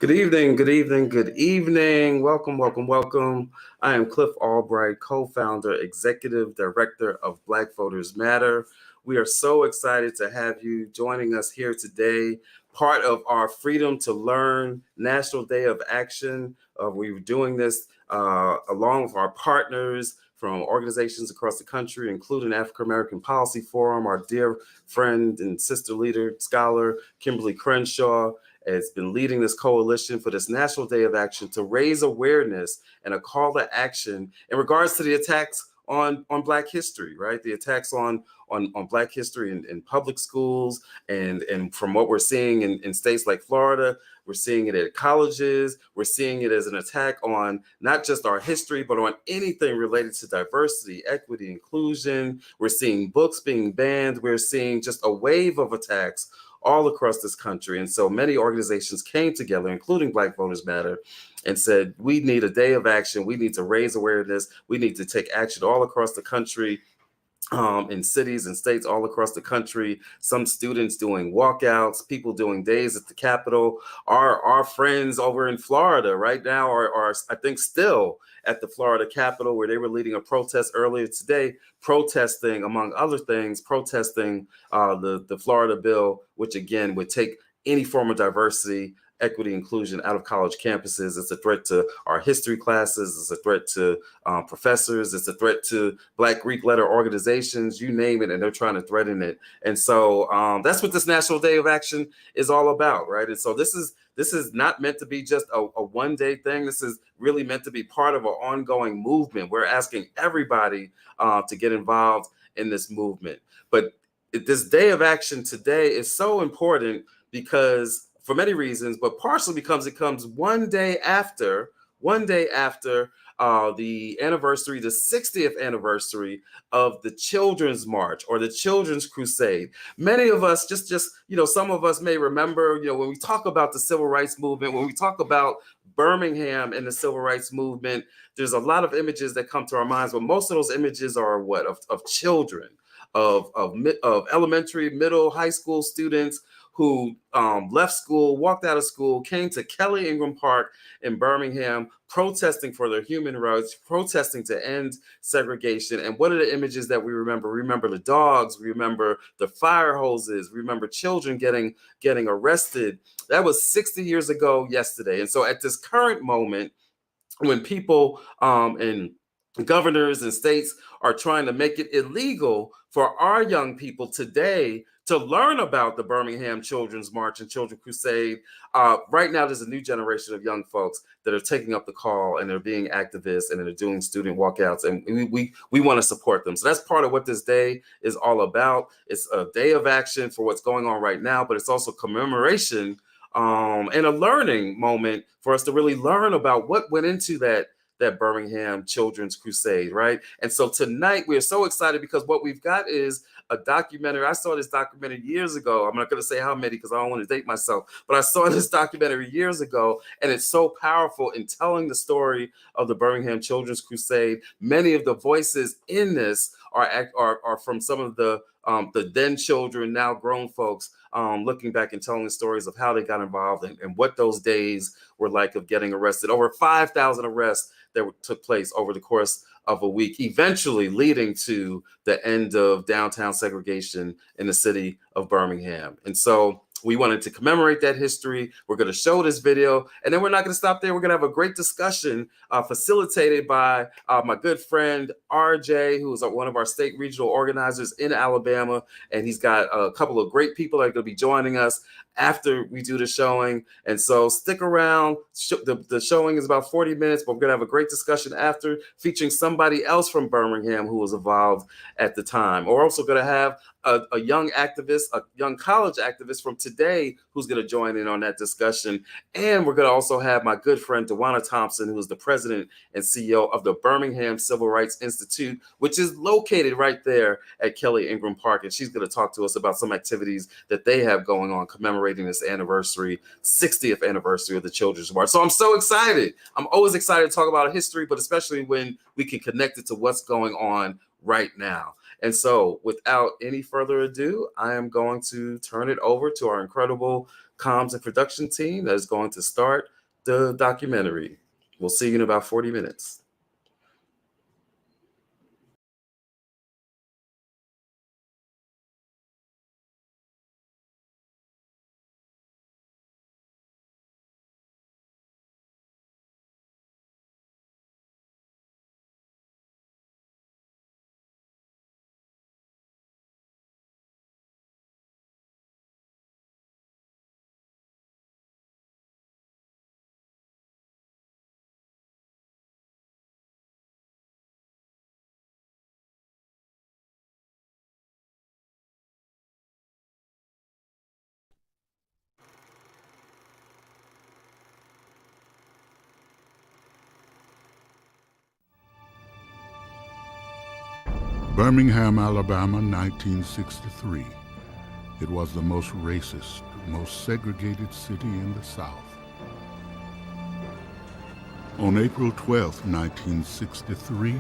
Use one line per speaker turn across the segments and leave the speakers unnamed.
Good evening, good evening, good evening. Welcome, welcome, welcome. I am Cliff Albright, co-founder, executive director of Black Voters Matter. We are so excited to have you joining us here today, part of our Freedom to Learn National Day of Action. We're doing this along with our partners from organizations across the country, including African American Policy Forum, our dear friend and sister leader, scholar, Kimberly Crenshaw, has been leading this coalition for this National Day of Action to raise awareness and a call to action in regards to the attacks on Black history, right? The attacks on Black history in public schools, and from what we're seeing in states like Florida, we're seeing it at colleges. We're seeing it as an attack on not just our history, but on anything related to diversity, equity, inclusion. We're seeing books being banned. We're seeing just a wave of attacks all across this country. And so many organizations came together, including Black Voters Matter, and said, we need a day of action. We need to raise awareness. We need to take action all across the country, in cities and states all across the country. Some students doing walkouts, people doing days at the Capitol. Our friends over in Florida right now are I think still at the Florida Capitol, where they were leading a protest earlier today, protesting, among other things, protesting the Florida bill, which again would take any form of diversity, equity, inclusion out of college campuses. It's a threat to our history classes. It's a threat to professors. It's a threat to Black Greek letter organizations, you name it, and they're trying to threaten it. And so that's what this National Day of Action is all about, right? And so this is not meant to be just a one-day thing. This is really meant to be part of an ongoing movement. We're asking everybody to get involved in this movement. But this Day of Action today is so important because, for many reasons, but partially because it comes one day after the anniversary, the 60th anniversary of the Children's March or the Children's Crusade. Many of us, some of us may remember, when we talk about the Civil Rights Movement, when we talk about Birmingham and the Civil Rights Movement, there's a lot of images that come to our minds, but most of those images are of children, of elementary, middle, high school students who left school, walked out of school, came to Kelly Ingram Park in Birmingham, protesting for their human rights, protesting to end segregation. And what are the images that we remember? We remember the dogs, we remember the fire hoses, we remember children getting arrested. That was 60 years ago yesterday. And so at this current moment, when people and governors and states are trying to make it illegal for our young people today to learn about the Birmingham Children's March and Children's Crusade. Right now, there's a new generation of young folks that are taking up the call, and they're being activists, and they're doing student walkouts, and we want to support them. So that's part of what this day is all about. It's a day of action for what's going on right now, but it's also commemoration and a learning moment for us to really learn about what went into that Birmingham Children's Crusade, right? And so tonight we are so excited because what we've got is a documentary. I saw this documentary years ago. I'm not going to say how many because I don't want to date myself, but I saw this documentary years ago, and it's so powerful in telling the story of the Birmingham Children's Crusade. Many of the voices in this are from some of the then children, now grown folks, looking back and telling the stories of how they got involved and what those days were like of getting arrested. Over 5,000 arrests that took place over the course of a week, eventually leading to the end of downtown segregation in the city of Birmingham. And so we wanted to commemorate that history. We're going to show this video, and then we're not going to stop there. We're going to have a great discussion facilitated by my good friend, RJ, who is one of our state regional organizers in Alabama. And he's got a couple of great people that are going to be joining us after we do the showing. And so stick around. The showing is about 40 minutes, but we're going to have a great discussion after, featuring somebody else from Birmingham who was involved at the time. We're also going to have a young activist, a young college activist from today who's going to join in on that discussion. And we're going to also have my good friend, Dewana Thompson, who is the president and CEO of the Birmingham Civil Rights Institute, which is located right there at Kelly Ingram Park. And she's going to talk to us about some activities that they have going on commemorating this anniversary, 60th anniversary of the Children's March. So I'm so excited. I'm always excited to talk about history, but especially when we can connect it to what's going on right now. And so without any further ado, I am going to turn it over to our incredible comms and production team that is going to start the documentary. We'll see you in about 40 minutes.
Birmingham, Alabama, 1963. It was the most racist, most segregated city in the South. On April 12, 1963,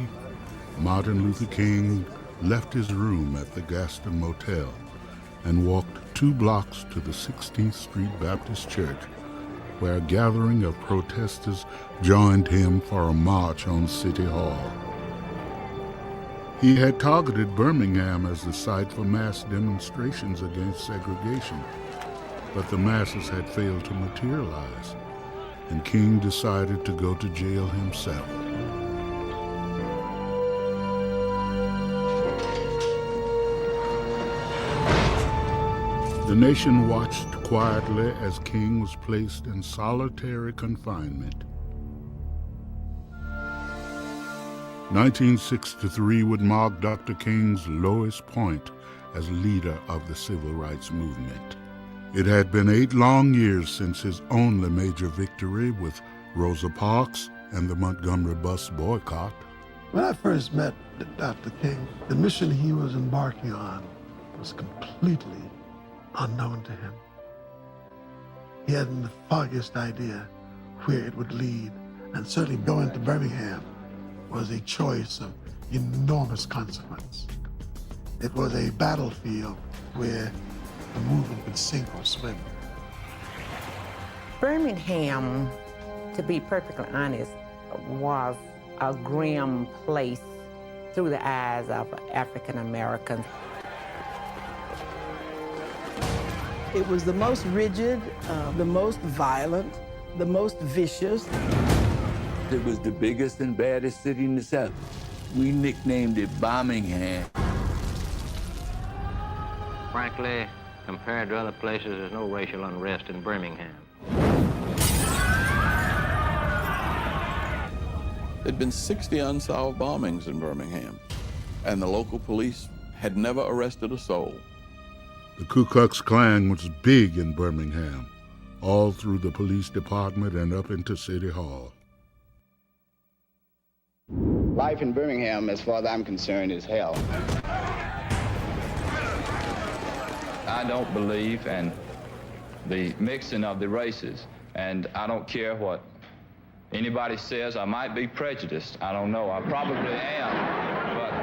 Martin Luther King left his room at the Gaston Motel and walked 2 blocks to the 16th Street Baptist Church, where a gathering of protesters joined him for a march on City Hall. He had targeted Birmingham as the site for mass demonstrations against segregation, but the masses had failed to materialize, and King decided to go to jail himself. The nation watched quietly as King was placed in solitary confinement. 1963 would mark Dr. King's lowest point as leader of the civil rights movement. It had been 8 long years since his only major victory with Rosa Parks and the Montgomery bus boycott.
When I first met Dr. King, the mission he was embarking on was completely unknown to him. He hadn't the foggiest idea where it would lead, and certainly going to Birmingham was a choice of enormous consequence. It was a battlefield where the movement could sink or swim.
Birmingham, to be perfectly honest, was a grim place through the eyes of African Americans.
It was the most rigid, the most violent, the most vicious.
It was the biggest and baddest city in the South. We nicknamed it Birmingham.
Frankly, compared to other places, there's no racial unrest in Birmingham.
There'd been 60 unsolved bombings in Birmingham, and the local police had never arrested a soul.
The Ku Klux Klan was big in Birmingham, all through the police department and up into City Hall.
Life in Birmingham, as far as I'm concerned, is hell.
I don't believe in the mixing of the races, and I don't care what anybody says. I might be prejudiced. I don't know. I probably am, but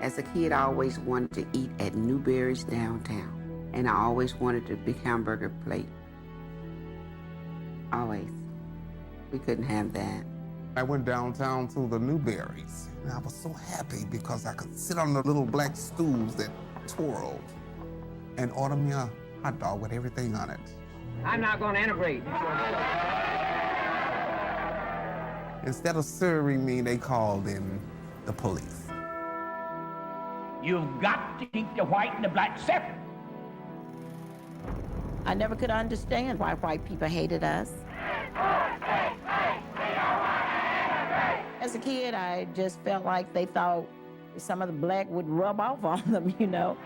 As a kid, I always wanted to eat at Newberry's downtown, and I always wanted a big hamburger plate. Always. We couldn't have that.
I went downtown to the Newberry's, and I was so happy because I could sit on the little black stools that twirled and order me a hot dog with everything on it.
I'm not going to integrate.
Instead of serving me, they called in the police.
You've got to keep the white and the black separate.
I never could understand why white people hated us. As a kid, I just felt like they thought some of the black would rub off on them, you know.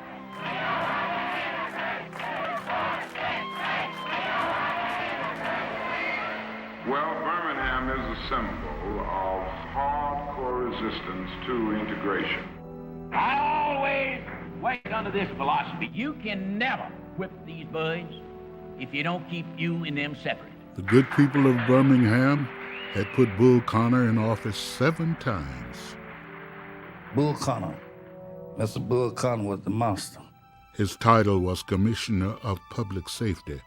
Well, Birmingham is a symbol of hardcore resistance to integration.
I always wait under this philosophy. You can never whip these boys if you don't keep you and them separate.
The good people of Birmingham had put Bull Connor in office 7 times.
Bull Connor. Mr. Bull Connor was the monster.
His title was Commissioner of Public Safety,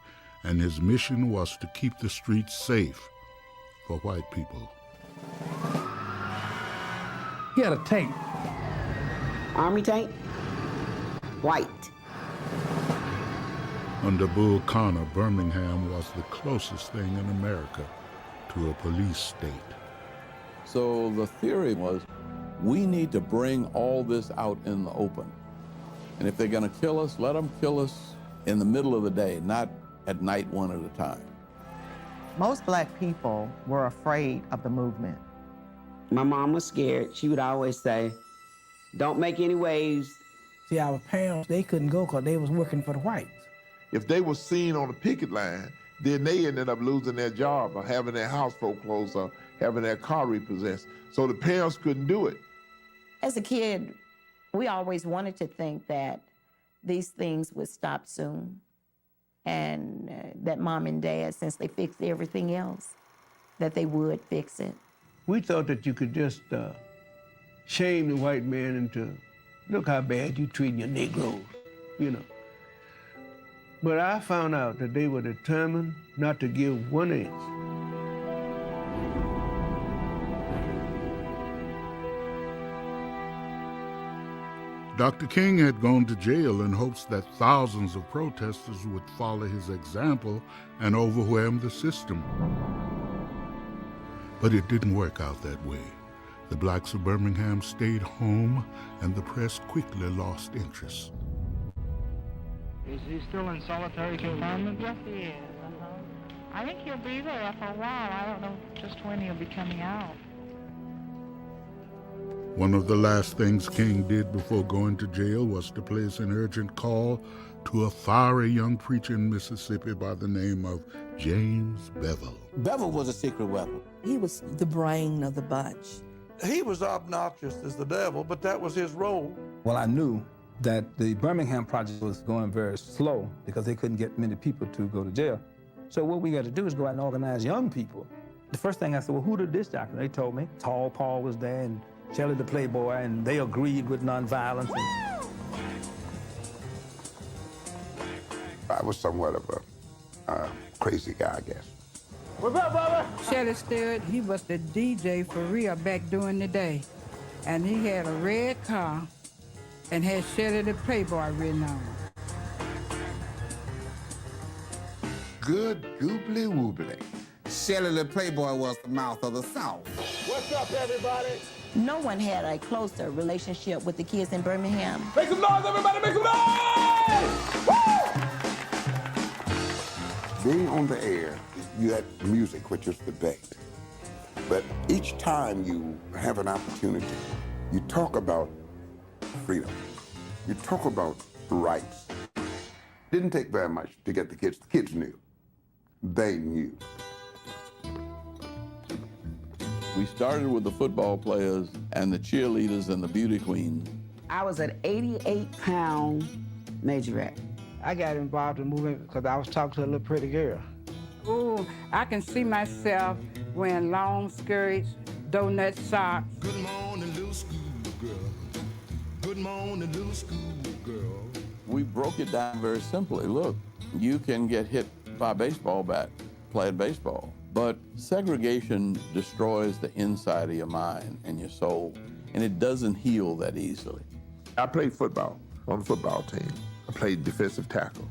and his mission was to keep the streets safe for white people.
He had a tank.
Army tank? White.
Under Bull Connor, Birmingham was the closest thing in America to a police state.
So the theory was, we need to bring all this out in the open. And if they're going to kill us, let them kill us in the middle of the day, not at night one at a time.
Most black people were afraid of the movement.
My mom was scared. She would always say, don't make any waves.
See, our parents, they couldn't go because they was working for the whites.
If they were seen on the picket line, then they ended up losing their job or having their house foreclosed or having their car repossessed. So the parents couldn't do it.
As a kid, we always wanted to think that these things would stop soon, and that mom and dad, since they fixed everything else, that they would fix it.
We thought that you could just shame the white man into, look how bad you treating your Negroes, you know. But I found out that they were determined not to give 1 inch.
Dr. King had gone to jail in hopes that thousands of protesters would follow his example and overwhelm the system. But it didn't work out that way. The blacks of Birmingham stayed home, and the press quickly lost interest.
Is he still in solitary confinement?
Yes, he is. I think he'll be there for a while. I don't know just when he'll be coming out.
One of the last things King did before going to jail was to place an urgent call to a fiery young preacher in Mississippi by the name of James Bevel.
Bevel was a secret weapon.
He was the brain of the bunch.
He was obnoxious as the devil, but that was his role.
Well, I knew that the Birmingham project was going very slow because they couldn't get many people to go to jail. So what we got to do is go out and organize young people. The first thing I said, well, who did this doctor? They told me. Tall Paul was there and Shelley the Playboy, and they agreed with nonviolence.
I was somewhat of a crazy guy, I guess.
What's up, brother? Shelley Stewart, he was the DJ for real back during the day. And he had a red car and had Shelley the Playboy written on it.
Good goobly woobly. Shelley the Playboy was the mouth of the South.
What's up, everybody?
No one had a closer relationship with the kids in Birmingham.
Make some noise, everybody, make some noise! Woo!
Being on the air, you had music, which is debate. But each time you have an opportunity, you talk about freedom. You talk about rights. Didn't take very much to get the kids. The kids knew. They knew.
We started with the football players and the cheerleaders and the beauty queens.
I was an 88-pound majorette.
I got involved in the movement because I was talking to a little pretty girl.
Ooh, I can see myself wearing long skirts, donut socks.
Good morning, little schoolgirl. Good morning, little schoolgirl.
We broke it down very simply. Look, you can get hit by a baseball bat playing baseball, but segregation destroys the inside of your mind and your soul, and it doesn't heal that easily.
I played football on the football team. I played defensive tackle.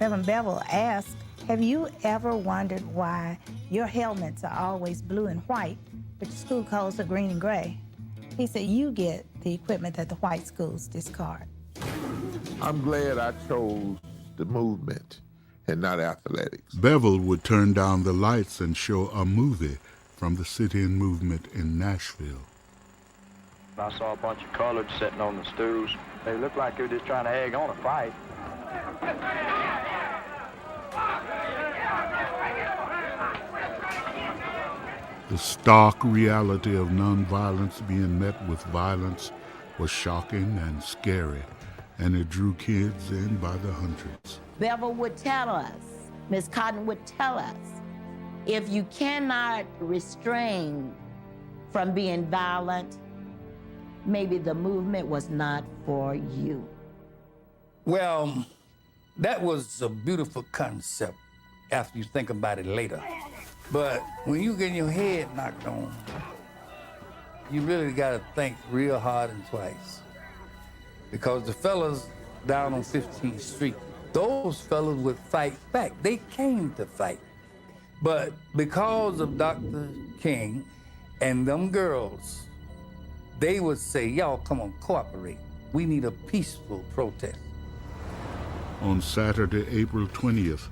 Reverend Bevel asked, have you ever wondered why your helmets are always blue and white, but your school coats are green and gray? He said, you get the equipment that the white schools discard.
I'm glad I chose the movement and not athletics.
Bevel would turn down the lights and show a movie from the sit-in movement in Nashville.
I saw a bunch of coloreds sitting on the stools. They looked like they were just trying to egg on a fight.
The stark reality of nonviolence being met with violence was shocking and scary, and it drew kids in by the hundreds.
Bevel would tell us, Miss Cotton would tell us, if you cannot restrain from being violent, maybe the movement was not for you.
Well, that was a beautiful concept after you think about it later. But when you get your head knocked on, you really gotta think real hard and twice. Because the fellas down on 15th Street, those fellas would fight back. They came to fight. But because of Dr. King and them girls, they would say, y'all come on, cooperate. We need a peaceful protest.
On Saturday, April 20th,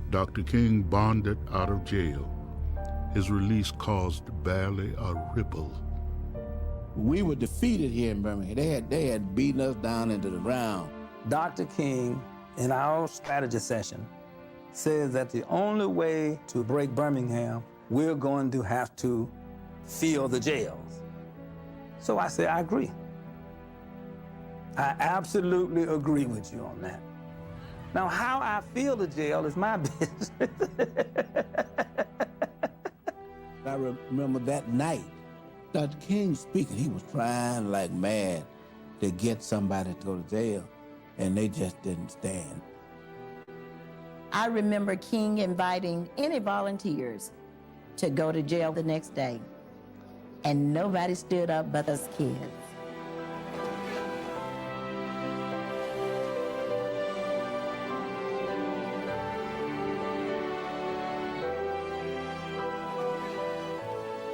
Dr. King bonded out of jail. His release caused barely a ripple.
We were defeated here in Birmingham. They had beaten us down into the ground.
Dr. King, in our strategy session, says that the only way to break Birmingham, we're going to have to fill the jails. So I say, I agree. I absolutely agree with you on that. Now, how I fill the jail is my business.
I remember that night, Dr. King speaking, he was trying like mad to get somebody to go to jail, and they just didn't stand.
I remember King inviting any volunteers to go to jail the next day, and nobody stood up but us kids.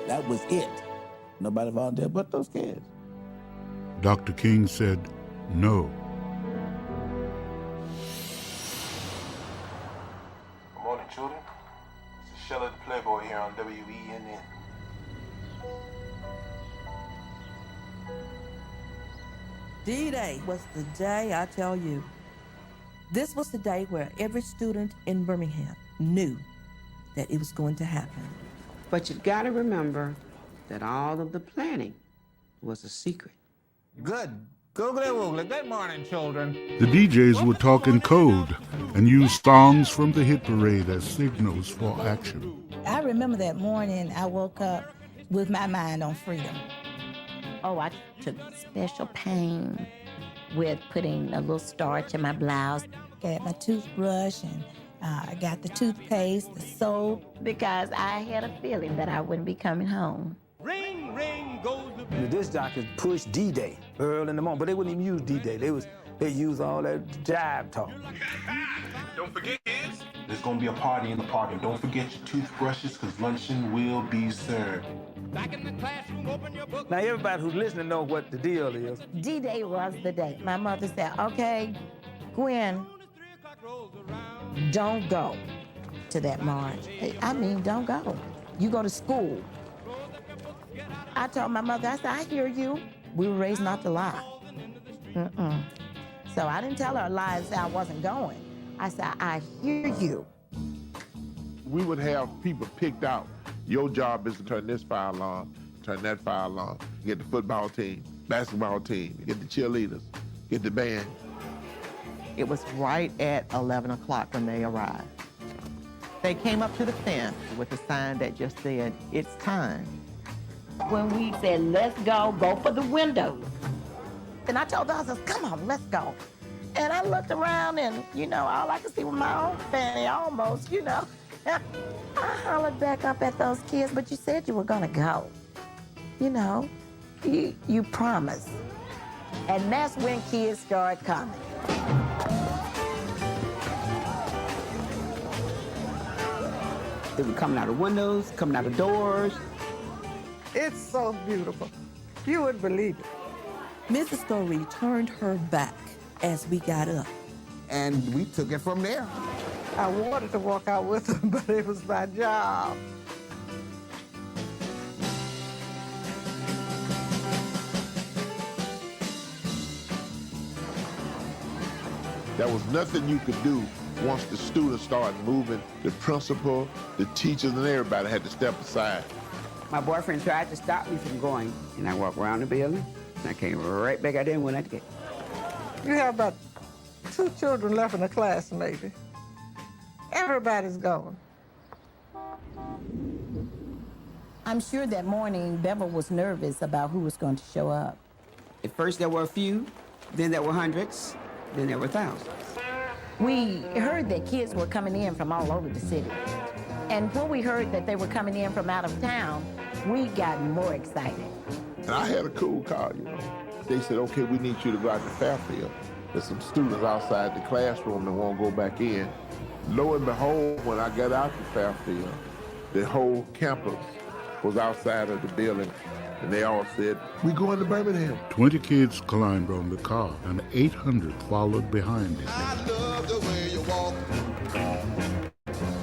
That was it. Nobody volunteered but those kids.
Dr. King said no.
Good morning, children. This is Shelley the Playboy here on WENN.
D-Day was the day, I tell you. This was the day where every student in Birmingham knew that it was going to happen.
But you've got to remember that all of the planning was a secret.
Good. Good morning, children.
The DJs would talk in code and use songs from the hit parade as signals for action.
I remember that morning I woke up with my mind on freedom.
Oh, I took special pain with putting a little starch in my blouse.
Got my toothbrush and I got the toothpaste, the soap.
Because I had a feeling that I wouldn't be coming home.
Ring, ring goes the disc jockeys pushed D-Day early in the morning, but they wouldn't even use D-Day. They used all that jive talk.
Don't forget, kids, there's gonna be a party in the park, and don't forget your toothbrushes, because luncheon will be served.
Back in the classroom, open your book.
Now everybody who's listening knows what the deal is.
D-Day was the day. My mother said, okay, Gwen, don't go to that march. I mean, don't go. You go to school. I told my mother, I said, I hear you. We were raised not to lie. So I didn't tell her lies that I wasn't going. I said, I hear you.
We would have people picked out. Your job is to turn this fire on, turn that fire on, get the football team, basketball team, get the cheerleaders, get the band.
It was right at 11 o'clock when they arrived. They came up to the fence with a sign that just said, it's time.
When we said, let's go for the windows. And I told the others, come on, let's go. And I looked around and, all I could see was my own fanny almost, I hollered back up at those kids, but you said you were gonna go. You promised. And that's when kids started coming.
They were coming out of windows, coming out of doors.
It's so beautiful.
You wouldn't believe it. Mrs. Story turned her back as we got up.
And we took it from there.
I wanted to walk out with her, but it was my job.
There was nothing you could do once the students started moving. The principal, the teachers, and everybody had to step aside.
My boyfriend tried to stop me from going, and I walked around the building, and I came right back out there and went out the gate.
You have about 2 children left in the class, maybe. Everybody's gone.
I'm sure that morning Bevel was nervous about who was going to show up.
At first there were a few, then there were hundreds, then there were thousands.
We heard that kids were coming in from all over the city. And when we heard that they were coming in from out of town, we got more excited.
And I had a cool call, you know. They said, okay, we need you to go out to Fairfield. There's some students outside the classroom that won't go back in. Lo and behold, when I got out to Fairfield, the whole campus was outside of the building, and they all said, we going to Birmingham.
20 kids climbed on the car, and 800 followed behind it.
I love the way you walk.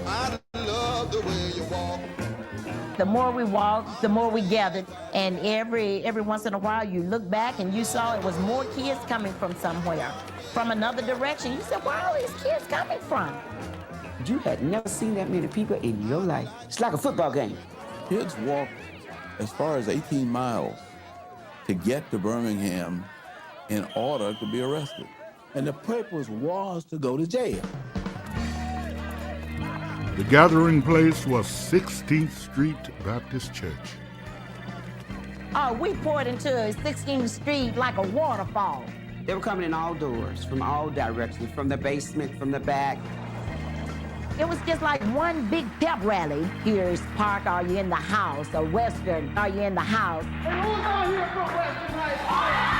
I love the way you walk.
The more we walked, the more we gathered, and every once in a while you look back and you saw it was more kids coming from somewhere, from another direction. You said, where are all these kids coming from?
You had never seen that many people in your life. It's like a football game.
Kids walked as far as 18 miles to get to Birmingham in order to be arrested.
And the purpose was to go to jail.
The gathering place was 16th Street Baptist Church.
We poured into 16th Street like a waterfall.
They were coming in all doors, from all directions, from the basement, from the back.
It was just like one big pep rally. Here's Park, are you in the house? Or Western, are you in the house?
And who's out here from Western High School?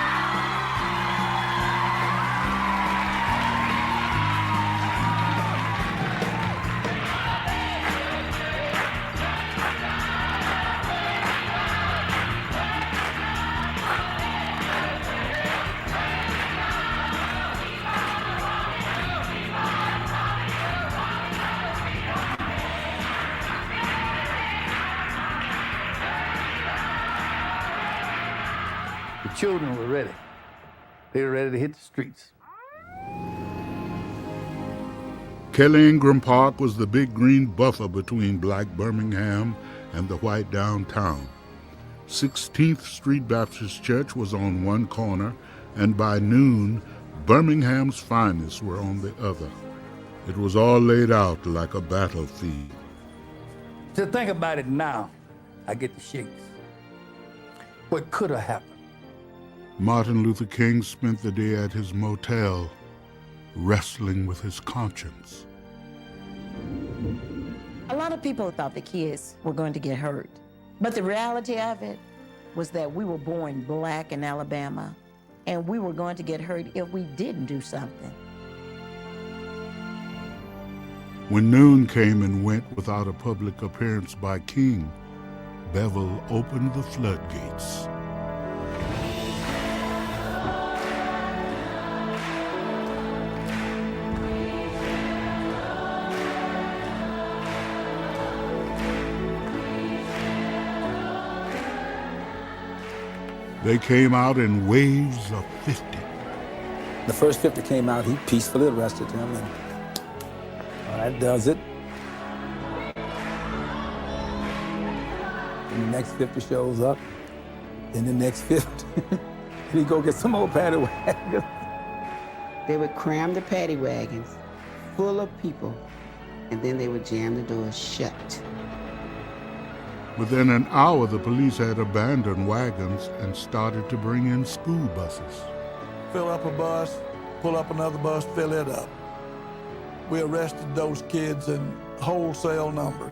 The children were ready. They were ready to hit the streets.
Kelly Ingram Park was the big green buffer between black Birmingham and the white downtown. 16th Street Baptist Church was on one corner, and by noon, Birmingham's finest were on the other. It was all laid out like a battlefield.
To think about it now, I get the shakes. What could have happened?
Martin Luther King spent the day at his motel, wrestling with his conscience.
A lot of people thought the kids were going to get hurt. But the reality of it was that we were born black in Alabama, and we were going to get hurt if we didn't do something.
When noon came and went without a public appearance by King, Bevel opened the floodgates. They came out in waves of 50.
The first 50 came out, he peacefully arrested him, and that does it. And the next 50 shows up, then the next 50, and he go get some more paddy wagons.
They would cram the paddy wagons full of people, and then they would jam the doors shut.
Within an hour, the police had abandoned wagons and started to bring in school buses.
Fill up a bus, pull up another bus, fill it up. We arrested those kids in wholesale numbers.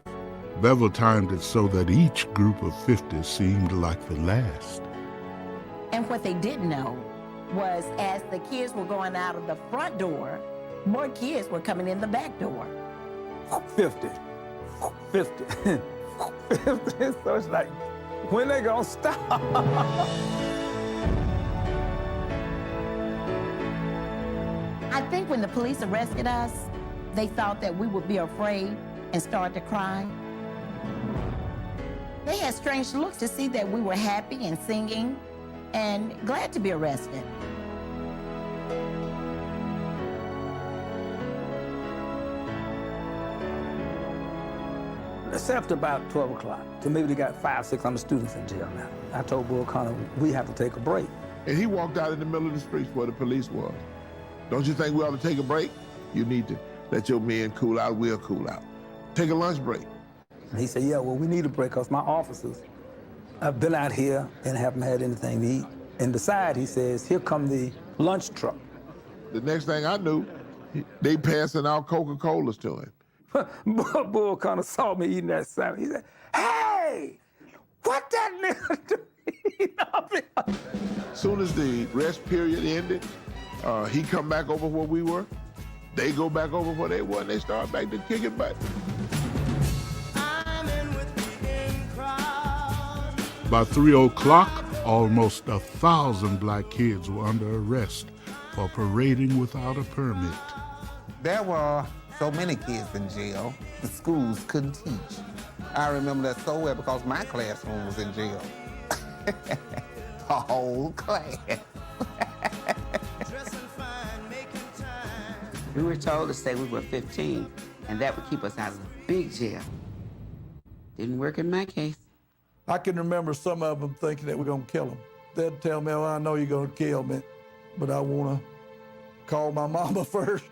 Bevel timed it so that each group of 50 seemed like the last.
And what they didn't know was as the kids were going out of the front door, more kids were coming in the back door.
50, 50, 50. So it's like, when they gonna stop?
think when the police arrested us, they thought that we would be afraid and start to cry. They had strange looks to see that we were happy and singing and glad to be arrested.
It's after about 12 o'clock. So maybe they got 500, 600 students in jail now. I told Bull Connor, we have to take a break.
And he walked out in the middle of the streets where the police was. Don't you think we ought to take a break? You need to let your men cool out, we'll cool out. Take a lunch break.
And he said, yeah, well, we need a break because my officers have been out here and haven't had anything to eat. And beside, he says, here come the lunch truck.
The next thing I knew, they passing out Coca-Colas to him.
Bull kind of saw me eating that sandwich. He said, hey, what that nigga do?
Soon as the rest period ended, he come back over where we were. They go back over where they were, and they start back to kicking butt.
By 3 o'clock, almost 1,000 black kids were under arrest for parading without a permit.
There were so many kids in jail, the schools couldn't teach. I remember that so well because my classroom was in jail. The whole class.
We were told to say we were 15, and that would keep us out of the big jail. Didn't work in my case.
I can remember some of them thinking that we're gonna kill them. They'd tell me, oh, I know you're gonna kill me, but I wanna call my mama first.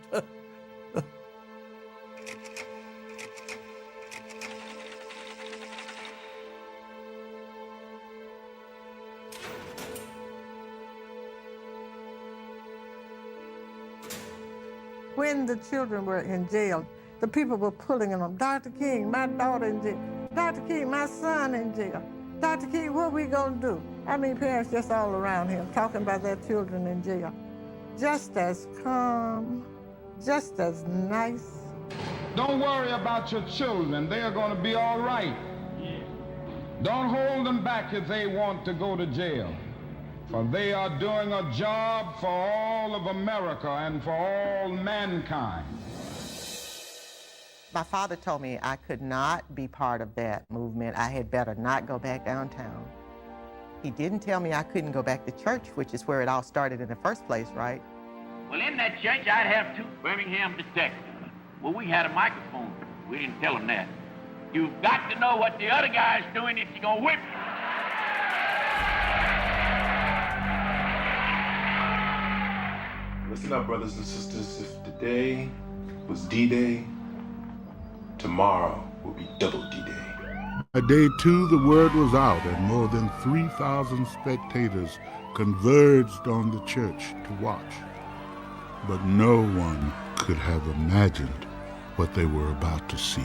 When the children were in jail, the people were pulling them. Dr. King, my daughter in jail. Dr. King, my son in jail. Dr. King, what are we gonna do? I mean, parents just all around him talking about their children in jail. Just as calm, just as nice.
Don't worry about your children. They are gonna be all right. Don't hold them back if they want to go to jail. For they are doing a job for all of America and for all mankind.
My father told me I could not be part of that movement. I had better not go back downtown. He didn't tell me I couldn't go back to church, which is where it all started in the first place, right?
Well, in that church, I'd have 2 Birmingham detectives. Well, we had a microphone. We didn't tell them that. You've got to know what the other guy's doing if you're gonna whip him.
Listen up, brothers and sisters. If today was D-Day, tomorrow will be double D-Day.
By day 2, the word was out, and more than 3,000 spectators converged on the church to watch. But no one could have imagined what they were about to see.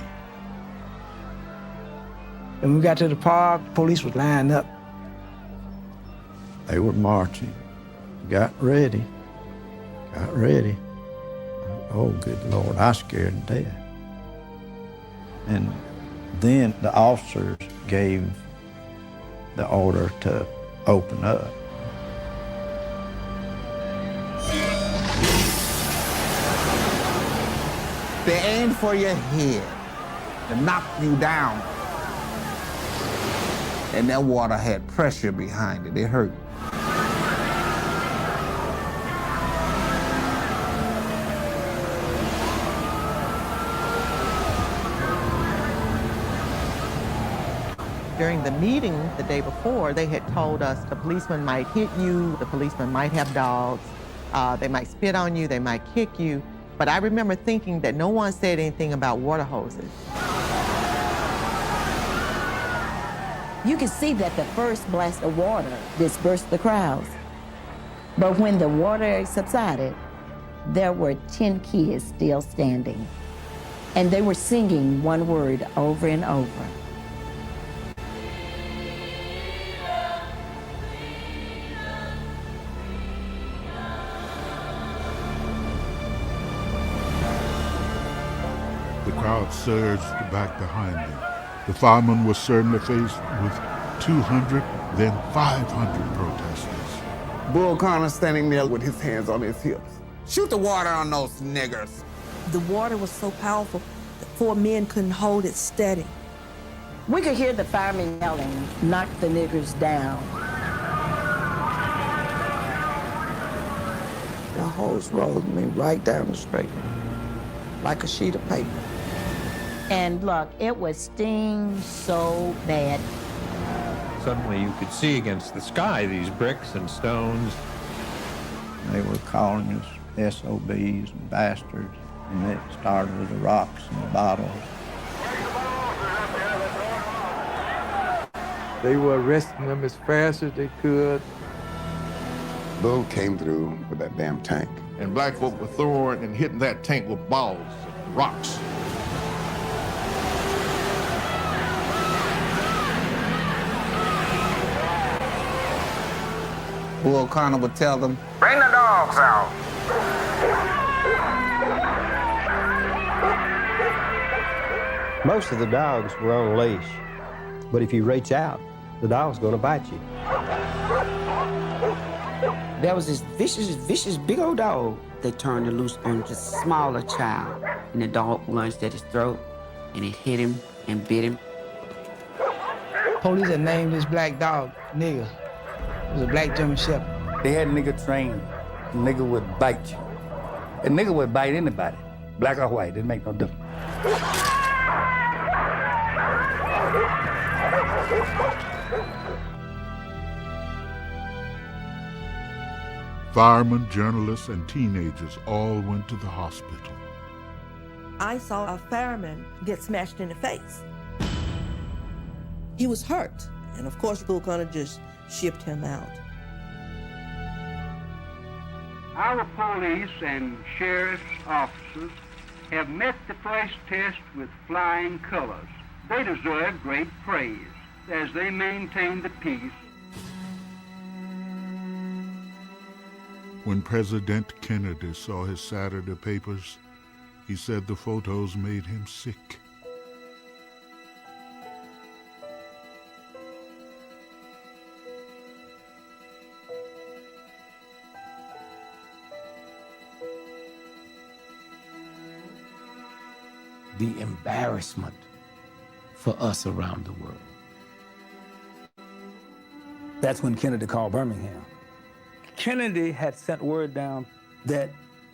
When we got to the park, police was lined up.
They were marching, got ready. Oh, good Lord, I scared to death. And then the officers gave the order to open up.
They aimed for your head to knock you down. And that water had pressure behind it. It hurt.
During the meeting the day before, they had told us the policeman might hit you, the policeman might have dogs, they might spit on you, they might kick you. But I remember thinking that no one said anything about water hoses.
You could see that the first blast of water dispersed the crowds. But when the water subsided, there were 10 kids still standing. And they were singing one word over and over.
The crowd surged back behind them. The firemen were suddenly faced with 200, then 500 protesters.
Bull Connor standing there with his hands on his hips. Shoot the water on those niggers.
The water was so powerful that 4 men couldn't hold it steady.
We could hear the firemen yelling, "Knock the niggers down."
The hose rolled me right down the street, like a sheet of paper.
And look, it was sting so bad.
Suddenly you could see against the sky these bricks and stones.
They were calling us SOBs and bastards, and it started with the rocks and the bottles.
They were arresting them as fast as they could.
Bull came through with that damn tank.
And black folk were throwing and hitting that tank with balls and rocks.
Bull O'Connor would tell them,
Bring the dogs out.
Most of the dogs were on leash, but if you reach out, the dog's gonna bite you.
There was this vicious, big old dog that turned loose on the smaller child, and the dog lunged at his throat, and it hit him and bit him.
Police had named this black dog Nigger. It was a black German Shepherd.
They had nigger trained. Nigger would bite you. A nigger would bite anybody, black or white, didn't make no difference.
Firemen, journalists, and teenagers all went to the hospital.
I saw a fireman get smashed in the face. He was hurt, and of course, Bull O'Connor just shipped him out.
Our police and sheriff's officers have met the first test with flying colors. They deserve great praise as they maintain the peace.
When President Kennedy saw his Saturday papers, he said the photos made him sick.
The embarrassment for us around the world.
That's when Kennedy called Birmingham. Kennedy had sent word down that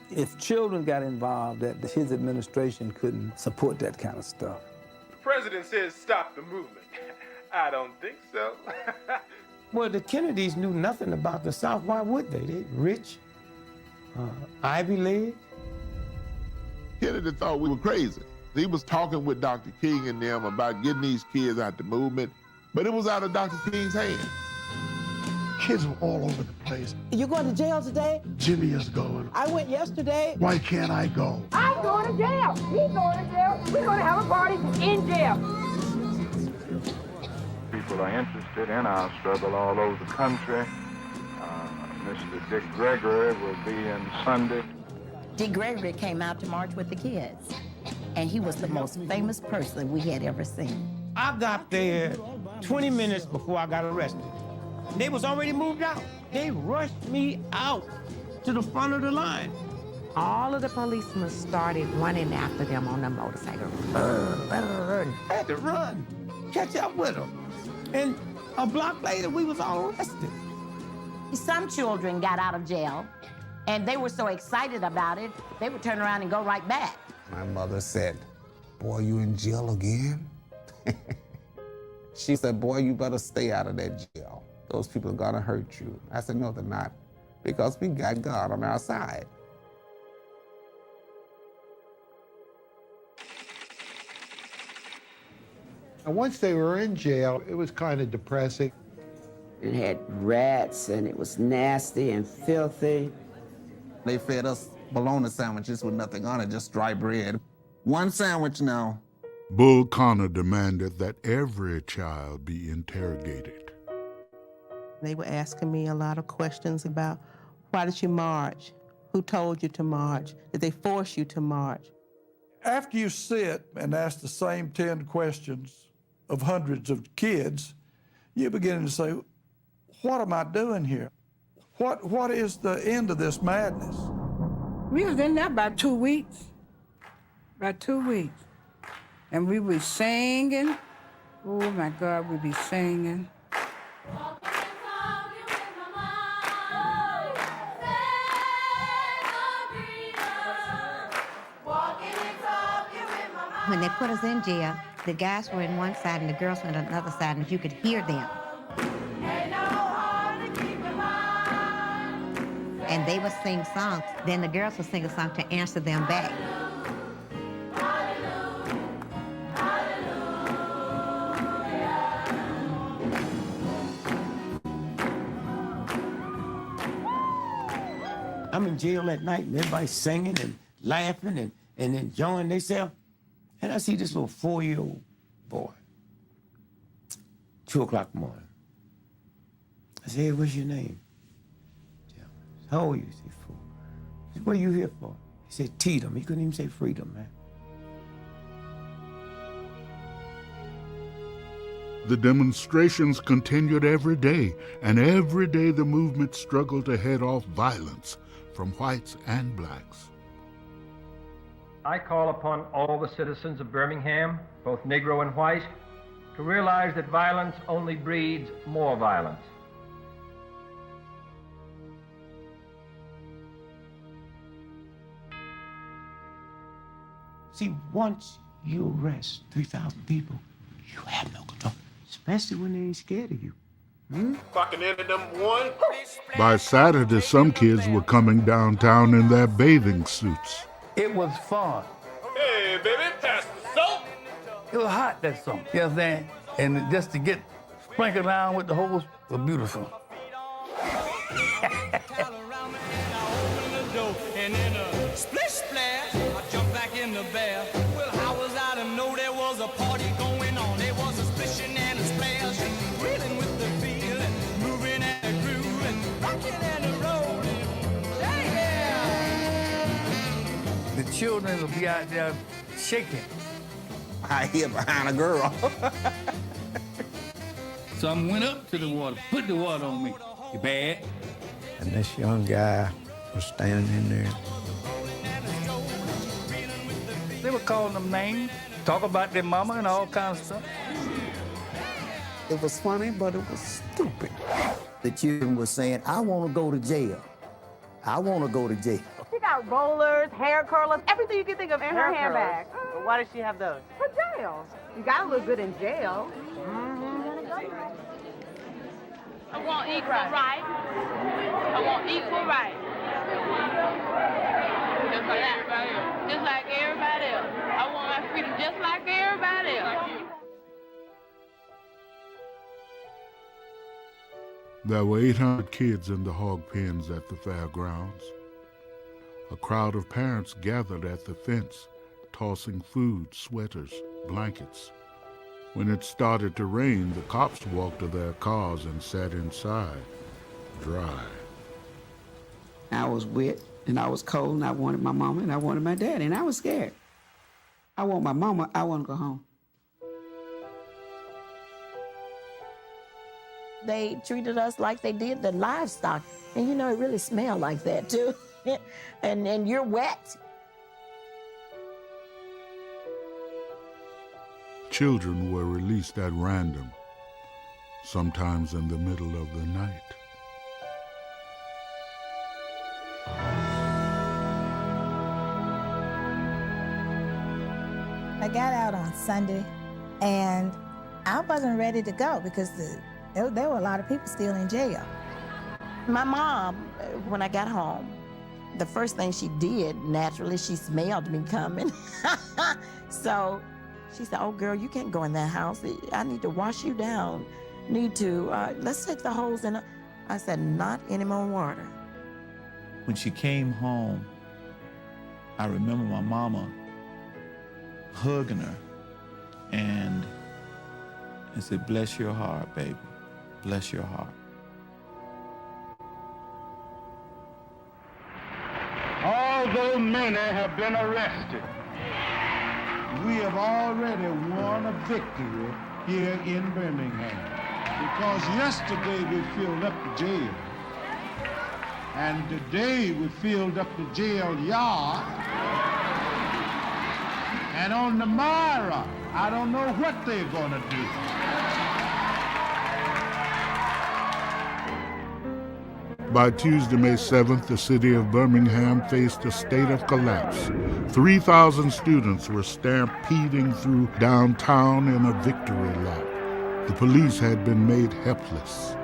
if children got involved, that his administration couldn't support that kind of stuff.
The president says stop the movement. I don't think so.
Well, the Kennedys knew nothing about the South. Why would they? They rich, Ivy League.
Kennedy thought we were crazy. He was talking with Dr. King and them about getting these kids out the movement, but it was out of Dr. King's hands.
Kids were all over the place.
You going to jail today?
Jimmy is going.
I went yesterday.
Why can't I go?
I'm going to jail. He's going to jail. We're going to have a party in jail.
People are interested in our struggle all over the country. Mr. Dick Gregory will be in Sunday.
Dick Gregory came out to march with the kids, and he was the most famous person we had ever seen.
I got there 20 minutes before I got arrested. They was already moved out. They rushed me out to the front of the line.
All of the policemen started running after them on the motorcycle.
I had to run, catch up with them. And a block later, we was all arrested.
Some children got out of jail, and they were so excited about it, they would turn around and go right back.
My mother said, "Boy, you in jail again?" She said, "Boy, you better stay out of that jail. Those people are gonna hurt you." I said, "No, they're not, because we got God on our side."
And once they were in jail, it was kind of depressing.
It had rats, and it was nasty and filthy.
They fed us bologna sandwiches with nothing on it, just dry bread. One sandwich now.
Bull Connor demanded that every child be interrogated.
They were asking me a lot of questions about, why did you march? Who told you to march? Did they force you to march?
After you sit and ask the same 10 questions of hundreds of kids, you begin to say, what am I doing here? What is the end of this madness?
We was in there about 2 weeks. About 2 weeks. And we was singing. Oh my God, we be singing.
When they put us in jail, the guys were in one side and the girls were on another side, and you could hear them. And they would sing songs. Then the girls would sing a song to answer them back.
I'm in jail at night and everybody's singing and laughing and enjoying themselves. And I see this little 4-year-old boy, 2 o'clock in the morning. I said, hey, what's your name? How old are you? He said, 4. I said, what are you here for? He said, Tatum. He couldn't even say freedom, man.
The demonstrations continued every day, and every day the movement struggled to head off violence from whites and blacks.
I call upon all the citizens of Birmingham, both Negro and white, to realize that violence only breeds more violence.
See, once you arrest 3,000 people, you have no control, especially when they ain't scared of you.
Clocking in at number 1.
By Saturday, some kids were coming downtown in their bathing suits.
It was fun.
Hey, baby, pass the soap.
It was hot that summer, you know what I'm saying? And just to get sprinkled around with the hose was beautiful.
And in a splish splash, I jumped back in the bath. Well, how was I to know there was a party going on? There was a splishing and a splash, reeling with the feel and moving and a groove and rocking and a rolling. Yeah.
The children will be out there shaking.
I hear behind a girl.
So I went up to the water, put the water on me. You bad?
And this young guy was standing in there.
They were calling them names, talk about their mama and all kinds of stuff.
It was funny, but it was stupid. The children were saying, I want to go to jail. I want to go to jail.
She got rollers, hair curlers, everything you can think of in her handbag.
Why does she have those?
For jail. You gotta look good in jail.
I want equal rights. I want equal rights. Just like everybody else. Just like everybody else. I want my freedom just like everybody else.
There were 800 kids in the hog pens at the fairgrounds. A crowd of parents gathered at the fence, tossing food, sweaters, blankets. When it started to rain, the cops walked to their cars and sat inside, dry.
I was wet and I was cold and I wanted my mama and I wanted my daddy and I was scared. I want my mama, I want to go home.
They treated us like they did the livestock. And you know, it really smelled like that too. and you're wet.
Children were released at random, sometimes in the middle of the night.
I got out on Sunday, and I wasn't ready to go because there were a lot of people still in jail.
My mom, when I got home, the first thing she did, naturally, she smelled me coming. So she said, oh, girl, you can't go in that house. I need to wash you down. Let's take the hose in. I said, not any more water.
When she came home, I remember my mama hugging her and said, bless your heart, baby, bless your heart.
Although many have been arrested, we have already won a victory here in Birmingham. Because yesterday we filled up the jail. And today we filled up the jail yard. And on tomorrow, I don't know what they're gonna do.
By Tuesday, May 7th, the city of Birmingham faced a state of collapse. 3,000 students were stampeding through downtown in a victory lap. The police had been made helpless.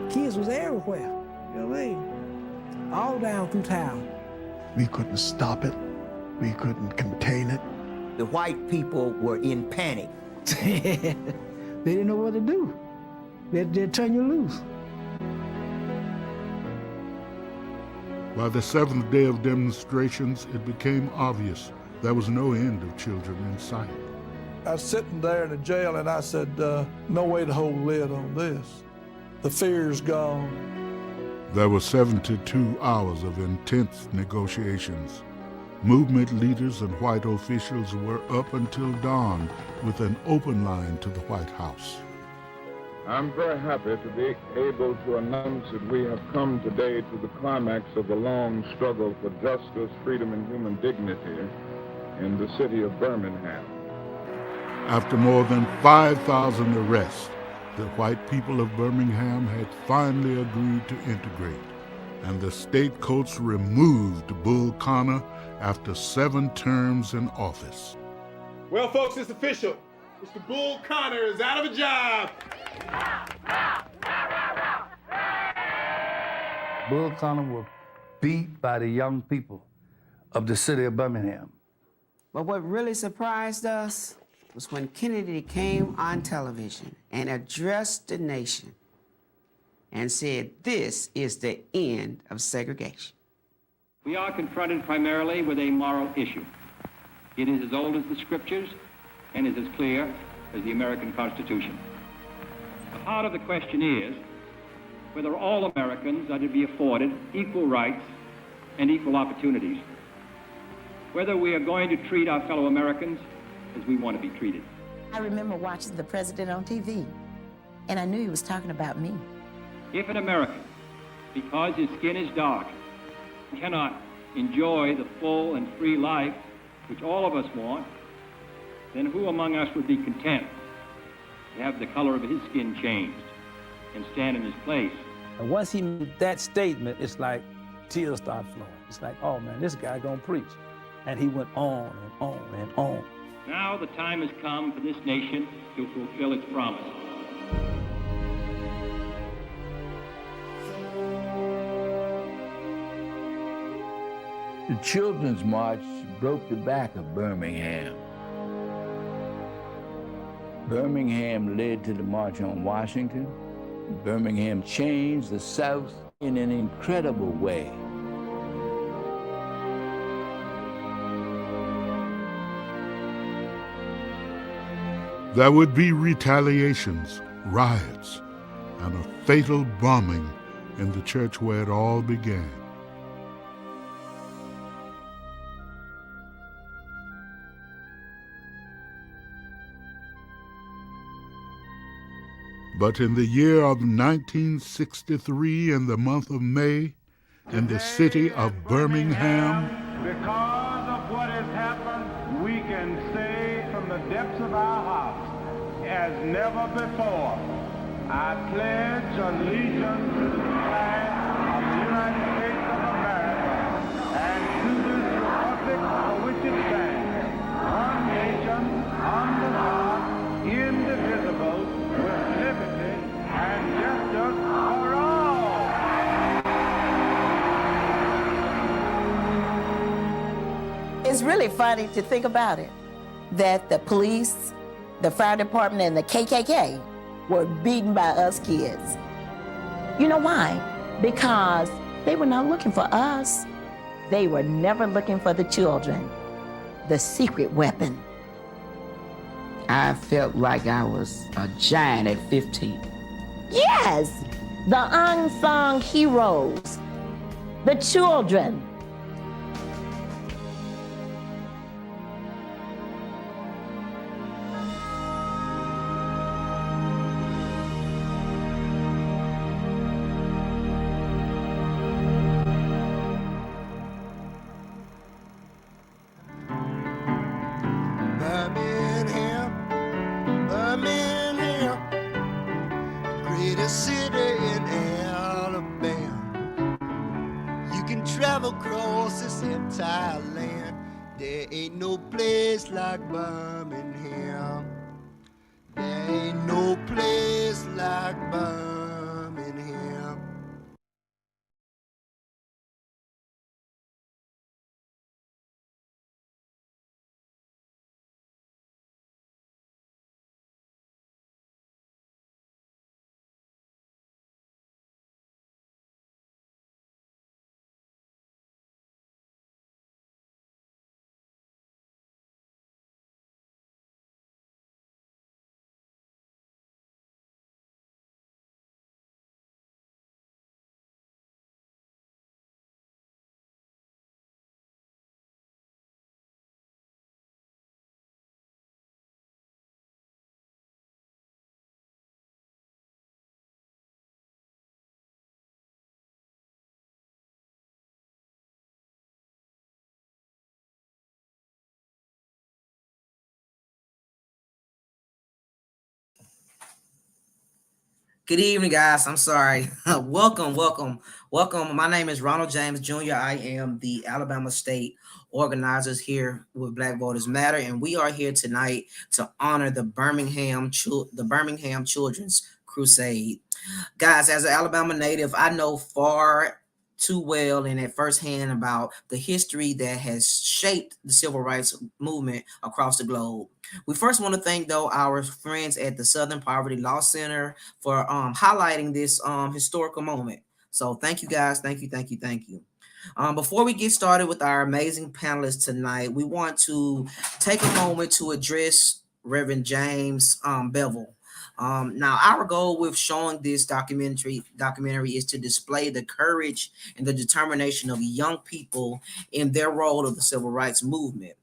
Kids was everywhere, you know what I mean? All down through town.
We couldn't stop it. We couldn't contain it.
The white people were in panic.
They didn't know what to do. They'd turn you loose.
By the seventh day of demonstrations, it became obvious there was no end of children in sight.
I was sitting there in the jail and I said, no way to hold a lid on this. The fear's gone.
There were 72 hours of intense negotiations. Movement leaders and white officials were up until dawn with an open line to the White House.
I'm very happy to be able to announce that we have come today to the climax of the long struggle for justice, freedom, and human dignity in the city of Birmingham.
After more than 5,000 arrests, the white people of Birmingham had finally agreed to integrate, and the state courts removed Bull Connor after 7 terms in office.
Well, folks, it's official. Mr. Bull Connor is out of a job.
Bull Connor was beat by the young people of the city of Birmingham.
But what really surprised us was when Kennedy came on television and addressed the nation and said, "This is the end of segregation."
We are confronted primarily with a moral issue. It is as old as the scriptures and is as clear as the American Constitution. The heart of the question is whether all Americans are to be afforded equal rights and equal opportunities, whether we are going to treat our fellow Americans as we want to be treated.
I remember watching the president on TV, and I knew he was talking about me.
If an American, because his skin is dark, cannot enjoy the full and free life which all of us want, then who among us would be content to have the color of his skin changed and stand in his place?
And once he made that statement, it's like tears start flowing. It's like, oh man, this guy gonna preach. And he went on and on and on.
Now the time has come for this nation to fulfill its promise.
The Children's March broke the back of Birmingham. Birmingham led to the March on Washington. Birmingham changed the South in an incredible way.
There would be retaliations, riots, and a fatal bombing in the church where it all began. But in the year of 1963, in the month of May, in the city of Birmingham,
Because of what has happened, we can say from the depths of our hearts, as never before, I pledge allegiance to the flag of the United States of America and to this republic for which it stands, one nation, under God, indivisible, with liberty and justice for all.
It's really funny to think about it, that the police, the fire department, and the KKK were beaten by us kids. You know why? Because they were not looking for us. They were never looking for the children, the secret weapon.
I felt like I was a giant at 15.
Yes, the unsung heroes, the children.
this entire land. There ain't no place like Birmingham. There ain't no place like Birmingham.
Good evening, guys. I'm sorry. welcome. My name is Ronald James Jr. I am the Alabama State organizers here with Black Voters Matter, and we are here tonight to honor the Birmingham Children's Crusade. Guys, as an Alabama native, I know far too well and at firsthand about the history that has shaped the civil rights movement across the globe. We first want to thank, though, our friends at the Southern Poverty Law Center for highlighting this historical moment. So thank you, guys. Thank you. Before we get started with our amazing panelists tonight, we want to take a moment to address Reverend James Bevel. Now, our goal with showing this documentary is to display the courage and the determination of young people in their role of the civil rights movement.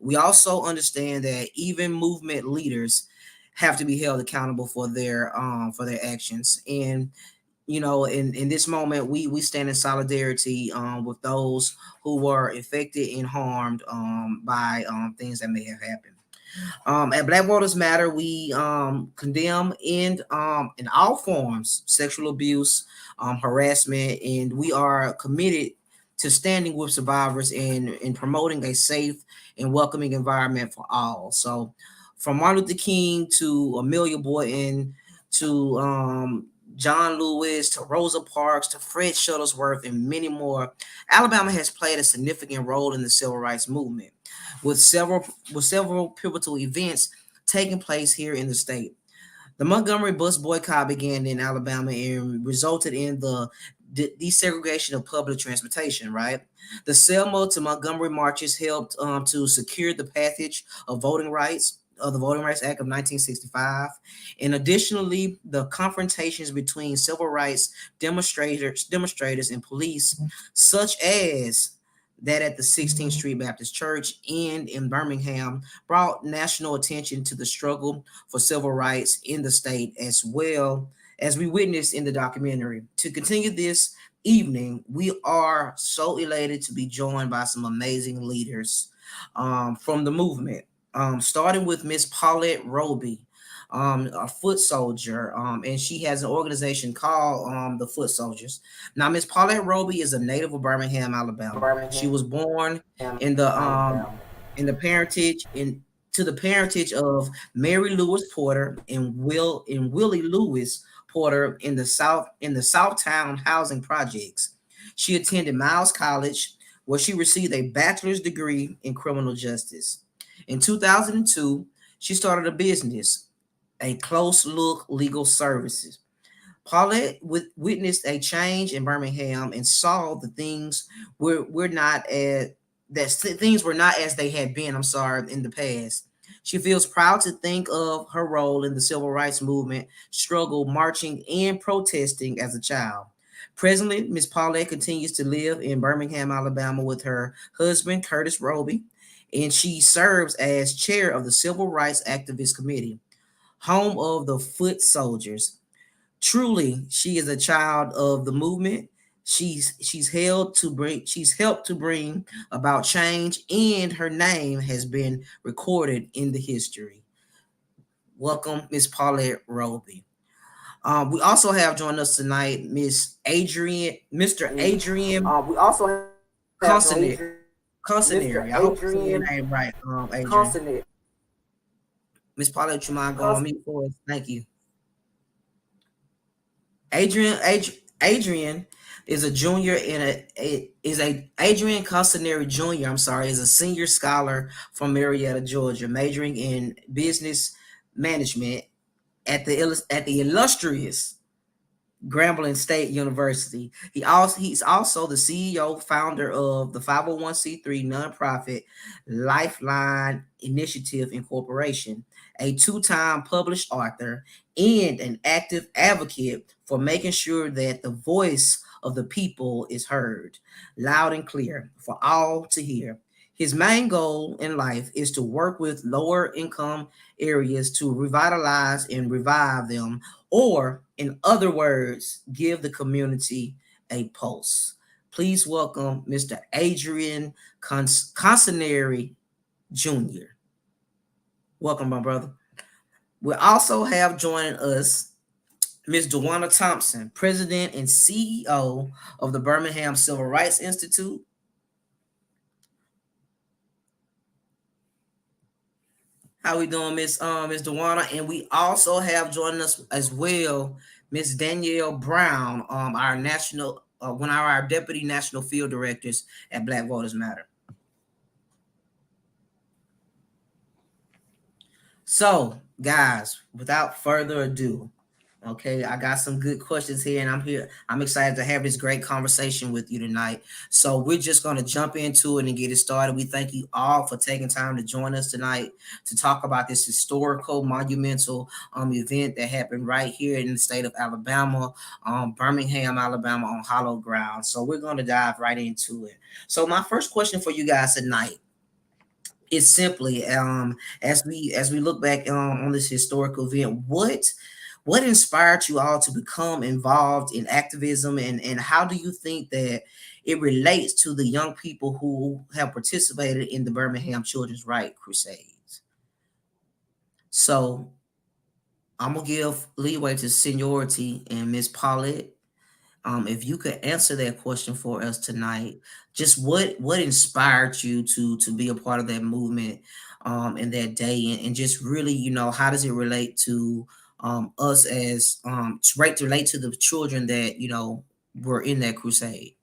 We also understand that even movement leaders have to be held accountable for their actions. And in this moment, we stand in solidarity with those who were affected and harmed by things that may have happened. At Black Voters Matter, we condemn in all forms sexual abuse, harassment, and we are committed to standing with survivors and promoting a safe and welcoming environment for all. So, from Martin Luther King to Amelia Boynton to John Lewis to Rosa Parks to Fred Shuttlesworth and many more, Alabama has played a significant role in the civil rights movement, with several pivotal events taking place here in the state. The Montgomery bus boycott began in Alabama and resulted in the desegregation of public transportation, right? The Selma to Montgomery marches helped to secure the passage of voting rights of the Voting Rights Act of 1965. And additionally, the confrontations between civil rights demonstrators and police, such as that at the 16th Street Baptist Church and in Birmingham, brought national attention to the struggle for civil rights in the state, as well as we witnessed in the documentary. To continue this evening, we are so elated to be joined by some amazing leaders from the movement, starting with Miss Paulette Roby, a foot soldier, and she has an organization called the Foot Soldiers. Now, Miss Paulette Roby is a native of Birmingham, Alabama. She was born in the parentage of Mary Lewis Porter and Willie Lewis Porter in the Southtown housing projects. She attended Miles College, where she received a bachelor's degree in criminal justice. In 2002, she started a business, a Close Look Legal Services. Paulette witnessed a change in Birmingham and saw the things were not as they had been, in the past. She feels proud to think of her role in the civil rights movement, struggle, marching, and protesting as a child. Presently, Ms. Paulette continues to live in Birmingham, Alabama with her husband, Curtis Roby, and she serves as chair of the Civil Rights Activist Committee, home of the Foot Soldiers. Truly, she is a child of the movement. She's helped to bring about change, and her name has been recorded in the history. Welcome, Miss Paulette Roby. We also have joined us tonight, Mr. Adrian. We also have Constantine. Constantary. I hope I'm saying your name right, Adrian.
Consonant.
Miss Paulette, you mind going on mute for us? Thank you. Adrian is a junior Adrian Constantary Jr. Is a senior scholar from Marietta, Georgia, majoring in business management at the illustrious Grambling State University. He's also the CEO, founder of the 501c3 nonprofit Lifeline Initiative Incorporation, a two-time published author, and an active advocate for making sure that the voice of the people is heard loud and clear for all to hear. His main goal in life is to work with lower income areas to revitalize and revive them, or in other words, give the community a pulse. Please welcome Mr. Adrian Constantary Jr. Welcome, my brother. We also have joining us Ms. Dewana Thompson, President and CEO of the Birmingham Civil Rights Institute. How we doing, Miss Dewana? And we also have joining us as well, Miss Danielle Brown, one of our Deputy National Field Directors at Black Voters Matter. So, guys, without further ado, okay, I got some good questions here, and I'm excited to have this great conversation with you tonight. So we're just going to jump into it and get it started. We thank you all for taking time to join us tonight to talk about this historical, monumental event that happened right here in the state of Alabama, Birmingham, Alabama, on hallowed ground. So we're going to dive right into it. So my first question for you guys tonight is simply, as we look back on this historical event, what inspired you all to become involved in activism, and how do you think that it relates to the young people who have participated in the Birmingham Children's Right Crusades? So I'm gonna give leeway to seniority and Miss Paulette. If you could answer that question for us tonight, just what inspired you to be a part of that movement in that day, and just really, how does it relate to us as relate to the children that were in that crusade?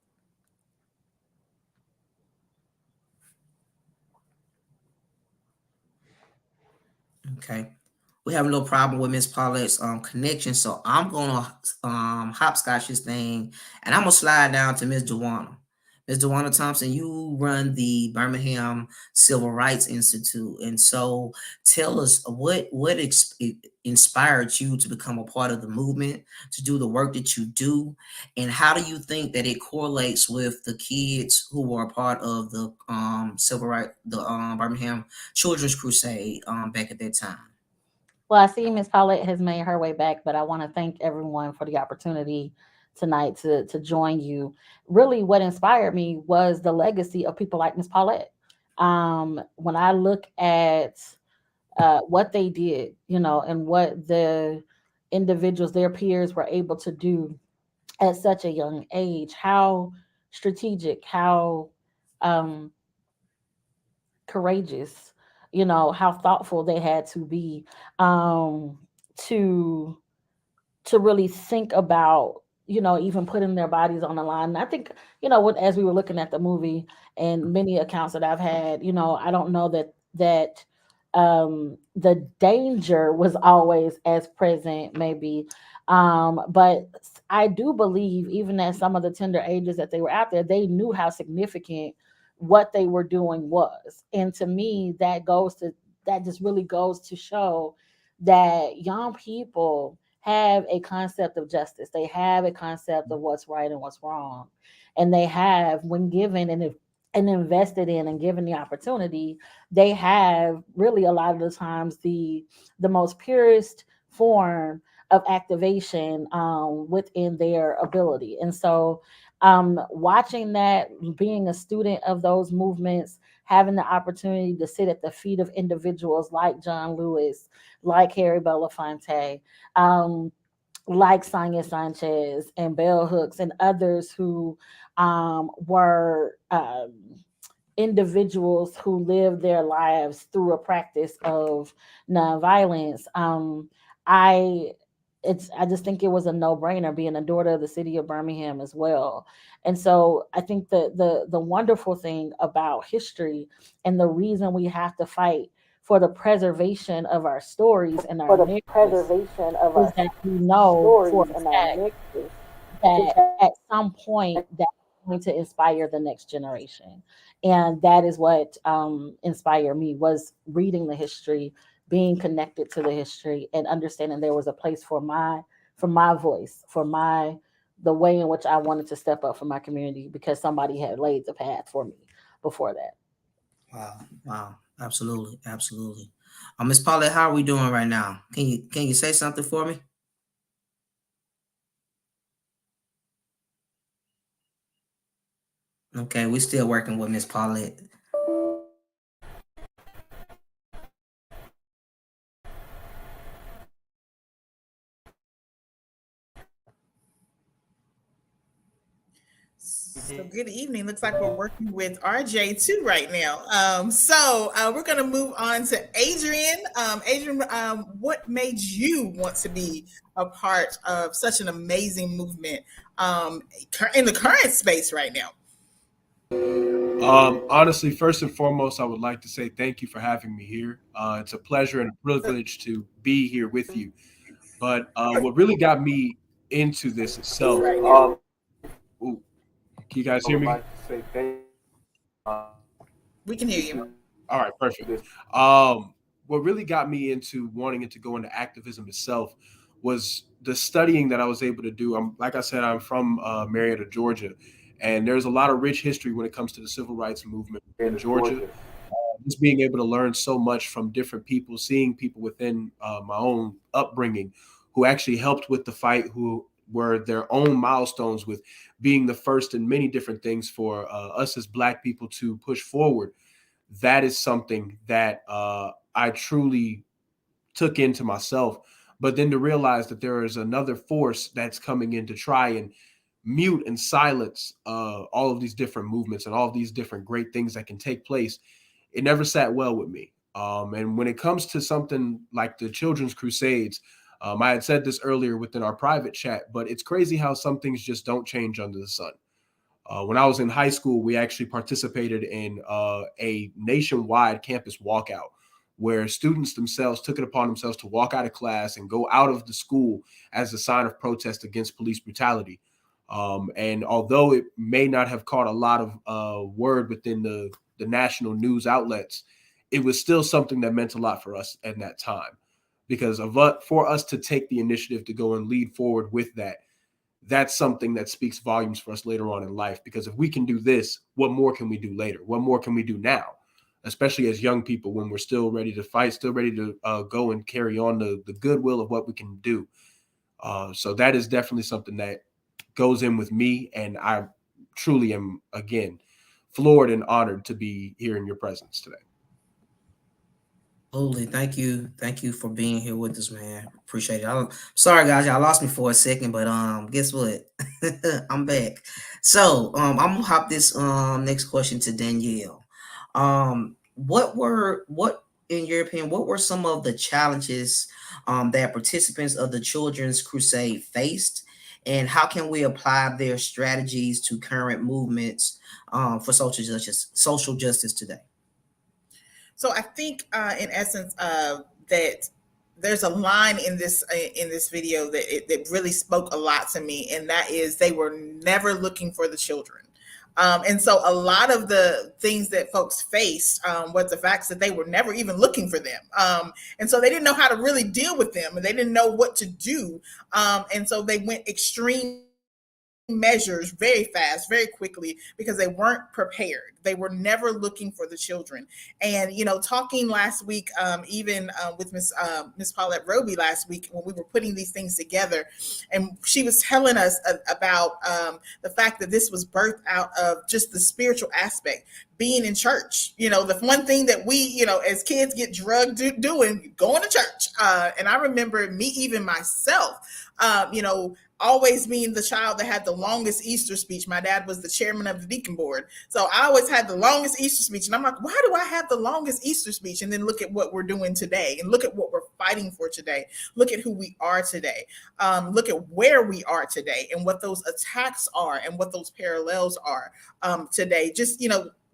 Okay. We have no problem with Miss Paulette's connection, so I'm gonna hopscotch this thing, and I'm gonna slide down to Miss Dewana. Ms. Dewana Thompson, you run the Birmingham Civil Rights Institute, and so tell us what inspired you to become a part of the movement, to do the work that you do, and how do you think that it correlates with the kids who were a part of the Birmingham Children's Crusade back at that time?
Well, I see Ms. Paulette has made her way back, but I want to thank everyone for the opportunity tonight to join you. Really, what inspired me was the legacy of people like Ms. Paulette. When I look at what they did, and what the individuals, their peers, were able to do at such a young age, how strategic, how courageous, how thoughtful they had to be to really think about, even putting their bodies on the line. And I think, as we were looking at the movie and many accounts that I've had, I don't know that the danger was always as present, maybe. But I do believe, even at some of the tender ages that they were out there, they knew how significant what they were doing was. And to me, that just really goes to show that young people have a concept of justice. They have a concept of what's right and what's wrong. And they have, when given and invested in and given the opportunity, they have really a lot of the times the most purest form of activation within their ability. And so watching that, being a student of those movements, having the opportunity to sit at the feet of individuals like John Lewis, like Harry Belafonte, like Sonia Sanchez and Bell Hooks and others who were individuals who live their lives through a practice of nonviolence. I I just think it was a no-brainer being a daughter of the city of Birmingham as well. And so I think the wonderful thing about history and the reason we have to fight for the preservation of our stories and our narratives is that we know for a fact that at some point that's going to inspire the next generation. And that is what inspired me, was reading the history, being connected to the history, and understanding there was a place for my voice, for the way in which I wanted to step up for my community, because somebody had laid the path for me before that.
Wow, absolutely, absolutely. Miss Paulette, how are we doing right now? Can you say something for me? Okay, we're still working with Miss Paulette.
So good evening. Looks like we're working with RJ too right now. We're going to move on to Adrian. Adrian, what made you want to be a part of such an amazing movement in the current space right now?
Honestly, first and foremost, I would like to say thank you for having me here. It's a pleasure and a privilege to be here with you. But what really got me into this itself, ooh, can you guys hear me?
We can hear you.
All right, perfect. What really got me into wanting it to go into activism itself was the studying that I was able to do. Like I said, I'm from Marietta, Georgia, and there's a lot of rich history when it comes to the civil rights movement in Georgia. Just being able to learn so much from different people, seeing people within my own upbringing who actually helped with the fight, who were their own milestones with being the first in many different things for us as Black people to push forward. That is something that I truly took into myself. But then to realize that there is another force that's coming in to try and mute and silence all of these different movements and all of these different great things that can take place, it never sat well with me. And when it comes to something like the Children's Crusades, I had said this earlier within our private chat, but it's crazy how some things just don't change under the sun. When I was in high school, we actually participated in a nationwide campus walkout where students themselves took it upon themselves to walk out of class and go out of the school as a sign of protest against police brutality. And although it may not have caught a lot of word within the national news outlets, it was still something that meant a lot for us at that time, because for us to take the initiative to go and lead forward with that, that's something that speaks volumes for us later on in life. Because if we can do this, what more can we do later? What more can we do now? Especially as young people, when we're still ready to fight, still ready to go and carry on the goodwill of what we can do. So that is definitely something that goes in with me. And I truly am, again, floored and honored to be here in your presence today.
Absolutely. Thank you for being here with us, man. Appreciate it. I'm sorry, guys, y'all lost me for a second, but guess what? I'm back. So I'm gonna hop this next question to Danielle. What in your opinion, what were some of the challenges that participants of the Children's Crusade faced, and how can we apply their strategies to current movements for social justice today?
So I think, in essence, that there's a line in this video that really spoke a lot to me, and that is they were never looking for the children. And so a lot of the things that folks faced was the facts that they were never even looking for them. And so they didn't know how to really deal with them, and they didn't know what to do. And so they went extreme measures very fast, very quickly, because they weren't prepared. They were never looking for the children. And talking last week, even with Miss Paulette Roby last week, when we were putting these things together, and she was telling us about the fact that this was birthed out of just the spiritual aspect, being in church. The one thing that we, as kids get drugged doing, going to church. And I remember me, even myself, always being the child that had the longest Easter speech. My dad was the chairman of the deacon board. So I always had the longest Easter speech. And I'm like, why do I have the longest Easter speech? And then look at what we're doing today and look at what we're fighting for today. Look at who we are today. Look at where we are today and what those attacks are and what those parallels are today. Just,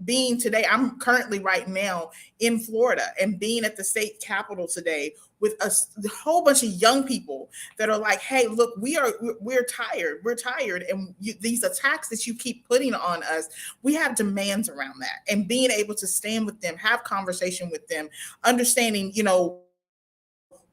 being today, I'm currently right now in Florida and being at the state capitol today with a whole bunch of young people that are like, hey, look, we're tired. We're tired. And these attacks that you keep putting on us, we have demands around that. And being able to stand with them, have conversation with them, understanding,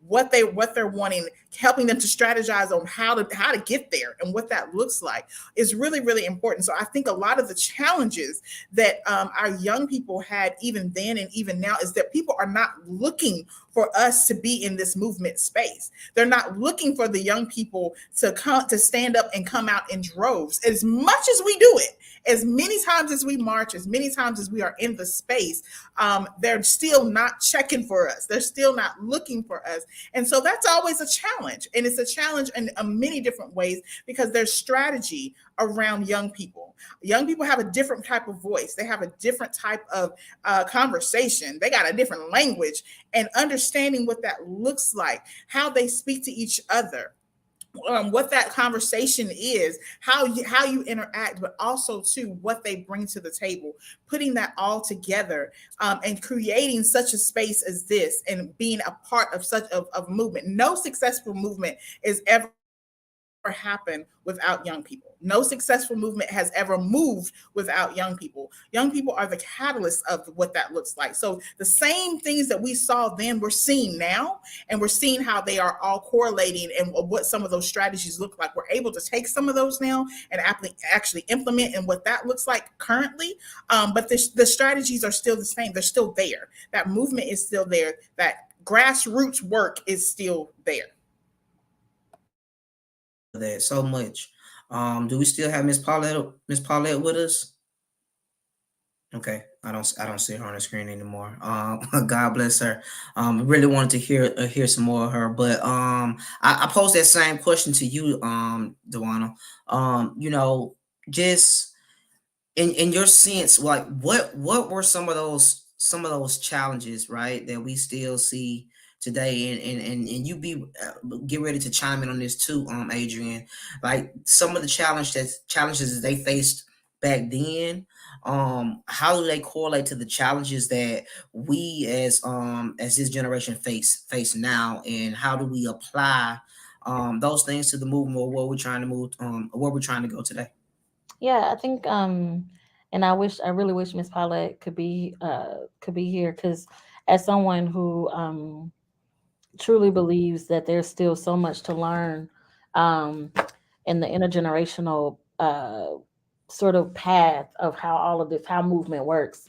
what they're wanting, helping them to strategize on how to get there and what that looks like is really, really important. So I think a lot of the challenges that our young people had even then and even now is that people are not looking for us to be in this movement space. They're not looking for the young people to stand up and come out in droves. As much as we do it, as many times as we march, as many times as we are in the space, they're still not checking for us. They're still not looking for us. And so that's always a challenge. And it's a challenge in many different ways because there's strategy around young people. Young people have a different type of voice. They have a different type of conversation. They got a different language, and understanding what that looks like, how they speak to each other, what that conversation is, how you interact, but also too what they bring to the table, putting that all together and creating such a space as this and being a part of such a movement. No successful movement is ever happen without young people. No successful movement has ever moved without young people. Young people are the catalyst of what that looks like. So the same things that we saw then, we're seeing now, and we're seeing how they are all correlating and what some of those strategies look like. We're able to take some of those now and actually implement and what that looks like currently. But the strategies are still the same. They're still there. That movement is still there. That grassroots work is still there.
That so much. Do we still have Miss Paulette with us? Okay, I don't see her on the screen anymore. God bless her. Really wanted to hear some more of her, but I posed that same question to you, Dewana. Just in your sense, like what were some of those challenges, right, that we still see today, and you get ready to chime in on this too, Adrian. Like some of the challenges that they faced back then, how do they correlate to the challenges that we as this generation face now, and how do we apply those things to the movement or where we're trying to move, where we're trying to go today?
Yeah, I think and I really wish Miss Paulette could be here, because as someone who truly believes that there's still so much to learn um, in the intergenerational sort of path of how all of this, how movement works.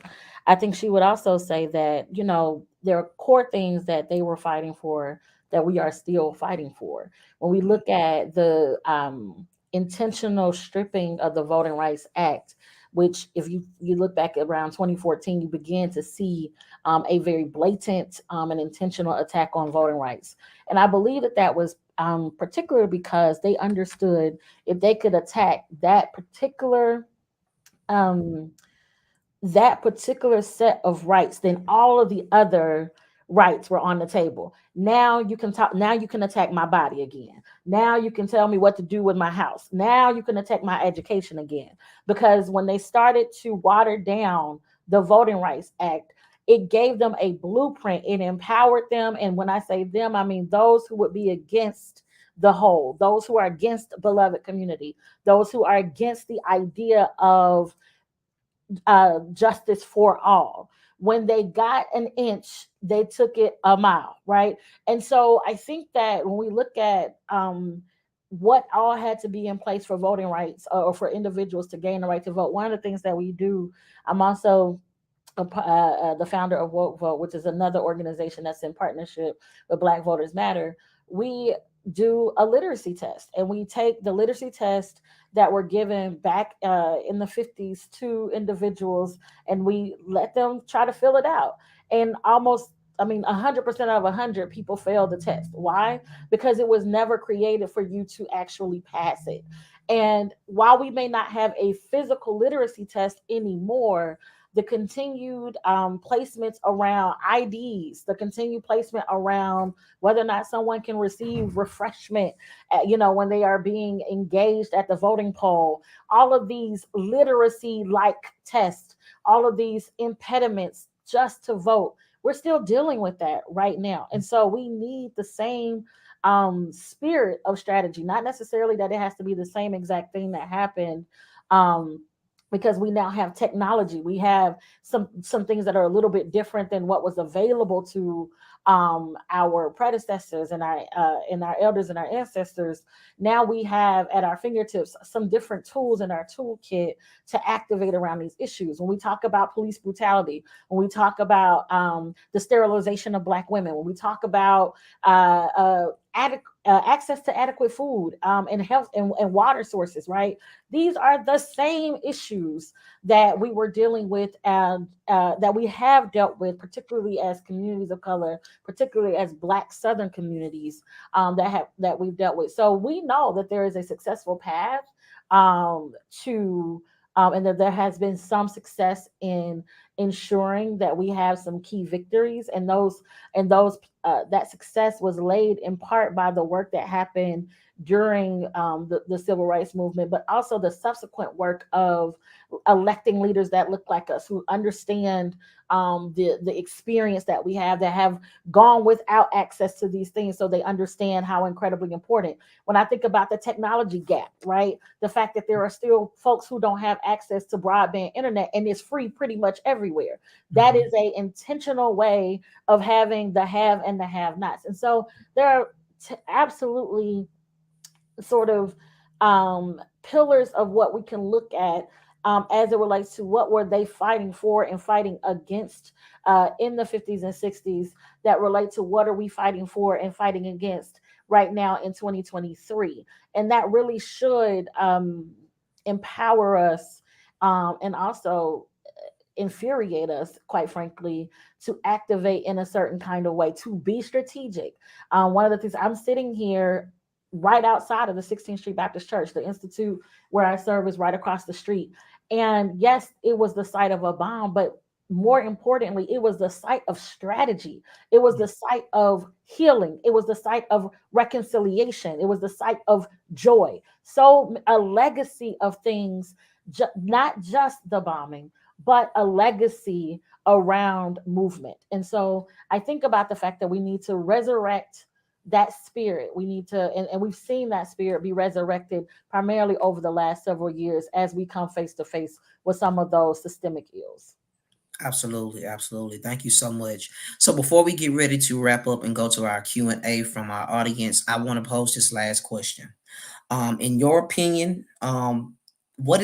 I think she would also say that, there are core things that they were fighting for that we are still fighting for. When we look at the intentional stripping of the Voting Rights Act, which if you look back around 2014, you begin to see a very blatant and intentional attack on voting rights. And I believe that was particularly because they understood if they could attack that particular set of rights, then all of the other rights were on the table. Now you can talk. Now you can attack my body again. Now you can tell me what to do with my house. Now you can attack my education again. Because when they started to water down the Voting Rights Act, it gave them a blueprint. It empowered them. And when I say them, I mean those who would be against the whole, those who are against beloved community, those who are against the idea of justice for all. When they got an inch, they took it a mile, right? And so I think that when we look at what all had to be in place for voting rights or for individuals to gain the right to vote, one of the things that we do, I'm also the founder of Woke Vote, which is another organization that's in partnership with Black Voters Matter. We do a literacy test, and we take the literacy test that were given back in the 50s to individuals, and we let them try to fill it out. And almost 100% out of 100 people fail the test. Why? Because it was never created for you to actually pass it. And while we may not have a physical literacy test anymore, the continued placements around IDs, the continued placement around whether or not someone can receive refreshment, when they are being engaged at the voting poll, all of these literacy like tests, all of these impediments just to vote, we're still dealing with that right now. And so we need the same spirit of strategy, not necessarily that it has to be the same exact thing that happened. Because we now have technology, we have some things that are a little bit different than what was available to our predecessors and our elders and our ancestors. Now we have at our fingertips some different tools in our toolkit to activate around these issues. When we talk about police brutality, when we talk about the sterilization of Black women, when we talk about access to adequate food and health and water sources, right? These are the same issues that we were dealing with and that we have dealt with, particularly as communities of color, particularly as Black Southern communities that we've dealt with. So we know that there is a successful path to and that there has been some success in ensuring that we have some key victories, and that success was laid in part by the work that happened during the civil rights movement, but also the subsequent work of electing leaders that look like us, who understand the experience that we have, that have gone without access to these things, so they understand how incredibly important. When I think about the technology gap, right, the fact that there are still folks who don't have access to broadband internet, and it's free pretty much everywhere. That is a intentional way of having the have and the have-nots. And so there are absolutely sort of pillars of what we can look at as it relates to what were they fighting for and fighting against in the 50s and 60s, that relate to what are we fighting for and fighting against right now in 2023. And that really should empower us and also infuriate us, quite frankly, to activate in a certain kind of way, to be strategic. One of the things, I'm sitting here right outside of the 16th Street Baptist Church. The institute where I serve is right across the street. And yes, it was the site of a bomb, but more importantly, it was the site of strategy. It was the site of healing. It was the site of reconciliation. It was the site of joy. So a legacy of things, not just the bombing, but a legacy around movement. And so I think about the fact that we need to resurrect that spirit. We need to, and we've seen that spirit be resurrected primarily over the last several years as we come face to face with some of those systemic ills.
Absolutely, absolutely. Thank you so much. So before we get ready to wrap up and go to our Q&A from our audience, I want to pose this last question. In your opinion, what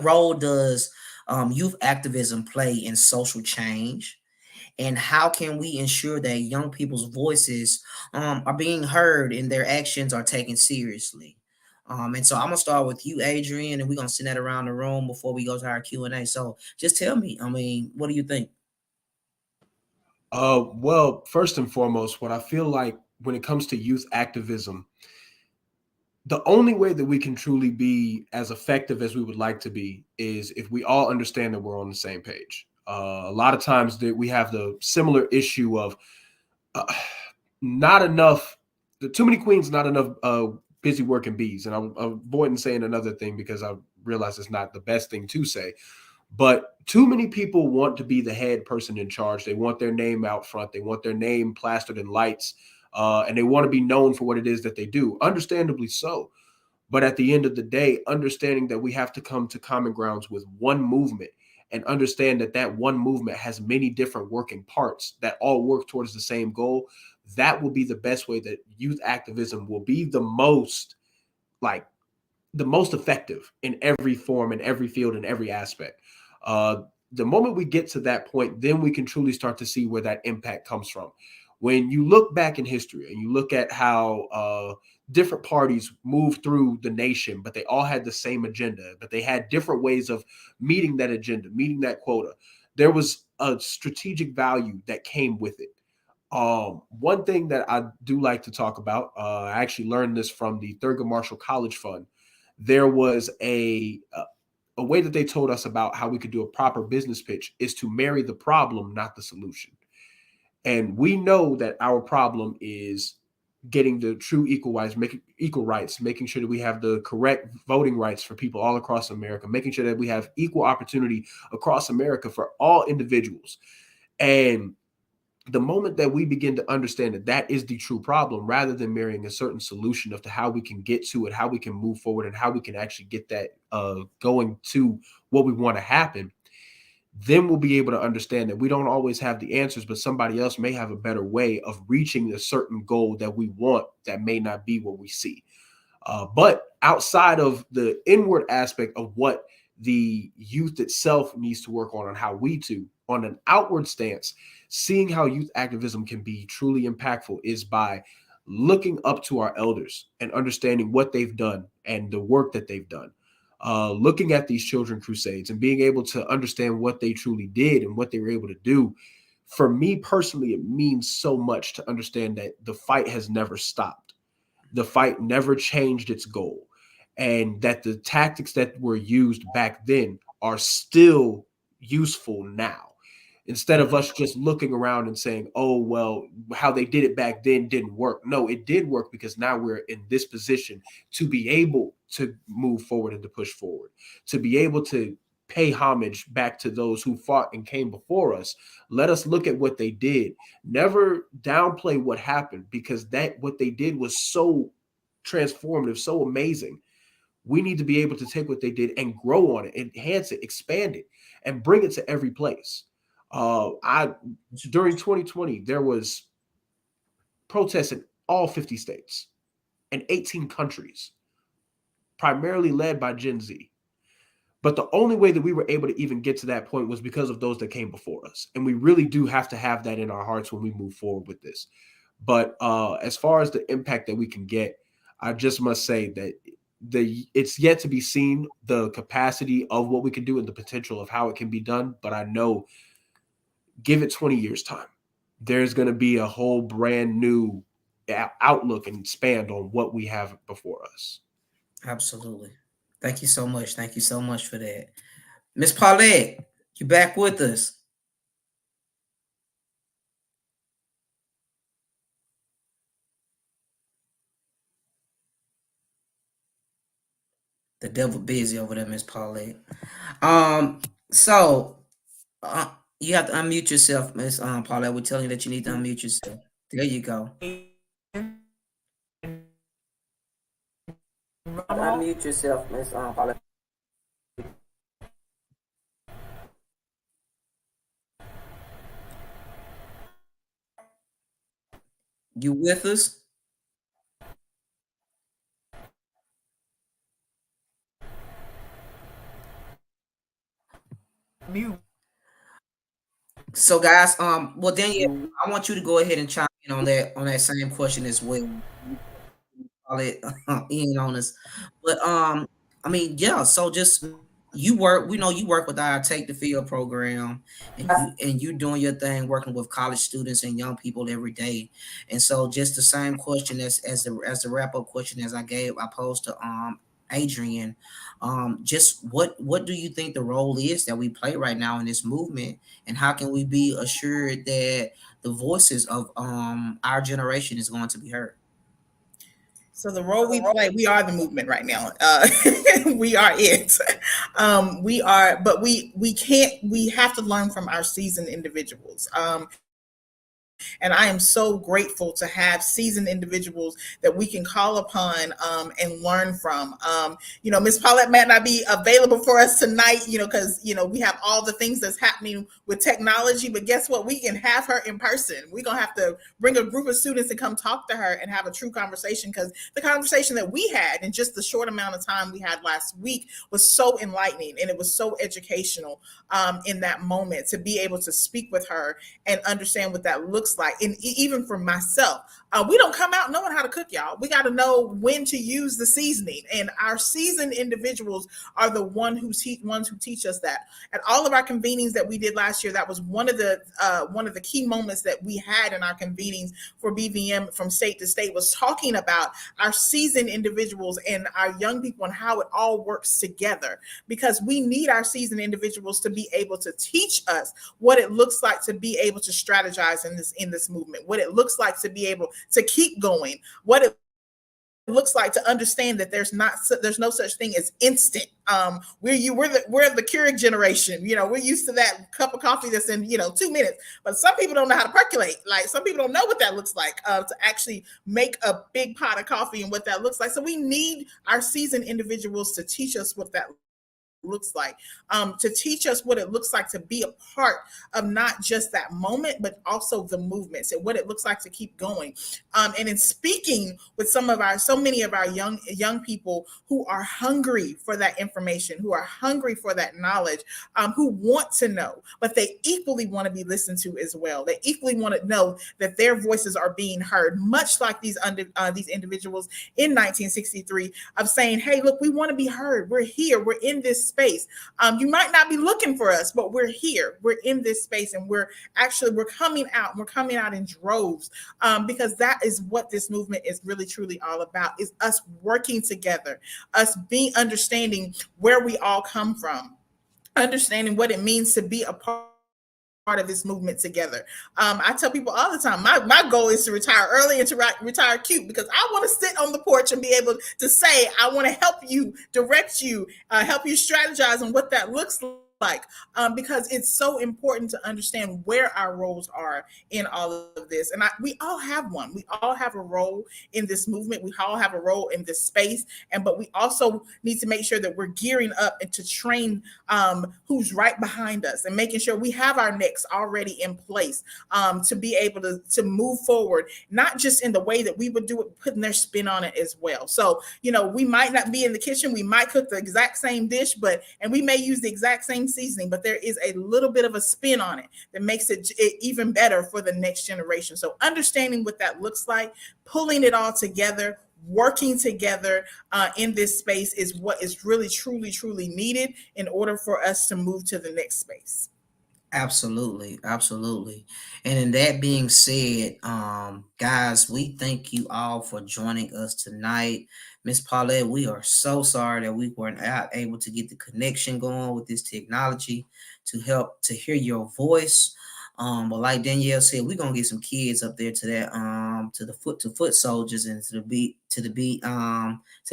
role does youth activism play in social change? And how can we ensure that young people's voices are being heard and their actions are taken seriously? And so I'm gonna start with you, Adrian, and we're gonna send that around the room before we go to our Q&A. So just tell me, what do you think?
Well, first and foremost, what I feel like when it comes to youth activism, the only way that we can truly be as effective as we would like to be is if we all understand that we're on the same page. A lot of times that we have the similar issue of not enough, too many queens, not enough busy working bees. And I'm avoiding saying another thing because I realize it's not the best thing to say. But too many people want to be the head person in charge. They want their name out front. They want their name plastered in lights. And they want to be known for what it is that they do. Understandably so. But at the end of the day, understanding that we have to come to common grounds with one movement and understand that that one movement has many different working parts that all work towards the same goal, that will be the best way that youth activism will be the most effective in every form, in every field, in every aspect. The moment we get to that point, then we can truly start to see where that impact comes from. When you look back in history and you look at how different parties moved through the nation, but they all had the same agenda, but they had different ways of meeting that agenda, meeting that quota. there was a strategic value that came with it. One thing that I do like to talk about, I actually learned this from the Thurgood Marshall College Fund. There was a way that they told us about how we could do a proper business pitch is to marry the problem, not the solution. And we know that our problem is getting the true equal rights, making sure that we have the correct voting rights for people all across America, making sure that we have equal opportunity across America for all individuals. And the moment that we begin to understand that that is the true problem, rather than marrying a certain solution of to how we can get to it, how we can move forward, and how we can actually get that going to what we want to happen, then we'll be able to understand that we don't always have the answers, but somebody else may have a better way of reaching a certain goal that we want that may not be what we see. But outside of the inward aspect of what the youth itself needs to work on how we do, on an outward stance, seeing how youth activism can be truly impactful is by looking up to our elders and understanding what they've done and the work that they've done. Looking at these children crusades and being able to understand what they truly did and what they were able to do. For me personally, it means so much to understand that the fight has never stopped. The fight never changed its goal, and that the tactics that were used back then are still useful now. Instead of us just looking around and saying, oh, well, how they did it back then didn't work. No, it did work because now we're in this position to be able to move forward and to push forward, to be able to pay homage back to those who fought and came before us. Let us look at what they did. Never downplay what happened, because that what they did was so transformative, so amazing. We need to be able to take what they did and grow on it, enhance it, expand it, and bring it to every place. During 2020, there was protests in all 50 states and 18 countries, primarily led by Gen Z. But the only way that we were able to even get to that point was because of those that came before us. And we really do have to have that in our hearts when we move forward with this. But as far as the impact that we can get, I just must say that it's yet to be seen the capacity of what we can do and the potential of how it can be done. But I know, give it 20 years time, there's going to be a whole brand new outlook and span on what we have before us.
Absolutely. Thank you so much. Thank you so much for that. Miss Paulette, you back with us. The devil busy over there, Miss Paulette. So you have to unmute yourself, Miss Paulette. We're telling you that you need to unmute yourself. There you go. Unmute yourself, Miss Paulette. You with us? Mute. So guys, well Daniel, I want you to go ahead and chime in on that same question as well. Call it in on us. But I mean, yeah, so just we know you work with our Take the Field program, and you doing your thing working with college students and young people every day. And so just the same question as the wrap-up question as I posed to Adrian, just what do you think the role is that we play right now in this movement, and how can we be assured that the voices of our generation is going to be heard?
So the role we play, we are the movement right now. We are it. We are, but we have to learn from our seasoned individuals. And I am so grateful to have seasoned individuals that we can call upon and learn from. Ms. Paulette might not be available for us tonight, because, we have all the things that's happening with technology, but guess what? We can have her in person. We're going to have to bring a group of students to come talk to her and have a true conversation, because the conversation that we had in just the short amount of time we had last week was so enlightening, and it was so educational in that moment to be able to speak with her and understand what that looks looks like. And even for myself, we don't come out knowing how to cook, y'all. We got to know when to use the seasoning, and our seasoned individuals are the ones who teach us that. At all of our convenings that we did last year, that was one of the key moments that we had in our convenings for BVM from state to state, was talking about our seasoned individuals and our young people and how it all works together, because we need our seasoned individuals to be able to teach us what it looks like to be able to strategize in this movement, what it looks like to be able to keep going, what it looks like to understand that there's no such thing as instant. We're the Keurig generation. We're used to that cup of coffee that's in 2 minutes, but some people don't know how to percolate. Like, some people don't know what that looks like, to actually make a big pot of coffee and what that looks like. So we need our seasoned individuals to teach us what that looks like, to teach us what it looks like to be a part of not just that moment, but also the movements and what it looks like to keep going. And in speaking with so many of our young people who are hungry for that information, who are hungry for that knowledge, who want to know, but they equally want to be listened to as well. They equally want to know that their voices are being heard, much like these individuals in 1963, of saying, hey, look, we want to be heard. We're here. We're in this space. You might not be looking for us, but we're here. We're in this space, and we're coming out. We're coming out in droves, because that is what this movement is really truly all about, is us working together, us understanding where we all come from, understanding what it means to be a part of this movement together. I tell people all the time, my goal is to retire early and to retire cute, because I want to sit on the porch and be able to say, I want to help you, direct you, help you strategize on what that looks like, because it's so important to understand where our roles are in all of this. And we all have one. We all have a role in this movement. We all have a role in this space. But we also need to make sure that we're gearing up and to train who's right behind us, and making sure we have our necks already in place, to be able to move forward, not just in the way that we would do it, putting their spin on it as well. So, we might not be in the kitchen. We might cook the exact same dish, and we may use the exact same seasoning, but there is a little bit of a spin on it that makes it even better for the next generation. So understanding what that looks like, pulling it all together, working together in this space is what is really, truly, truly needed in order for us to move to the next space.
Absolutely. And in that being said, guys, we thank you all for joining us tonight. Miss Paulette, we are so sorry that we weren't able to get the connection going with this technology to help to hear your voice. But like Danielle said, we're gonna get some kids up there to that to the foot soldiers and to the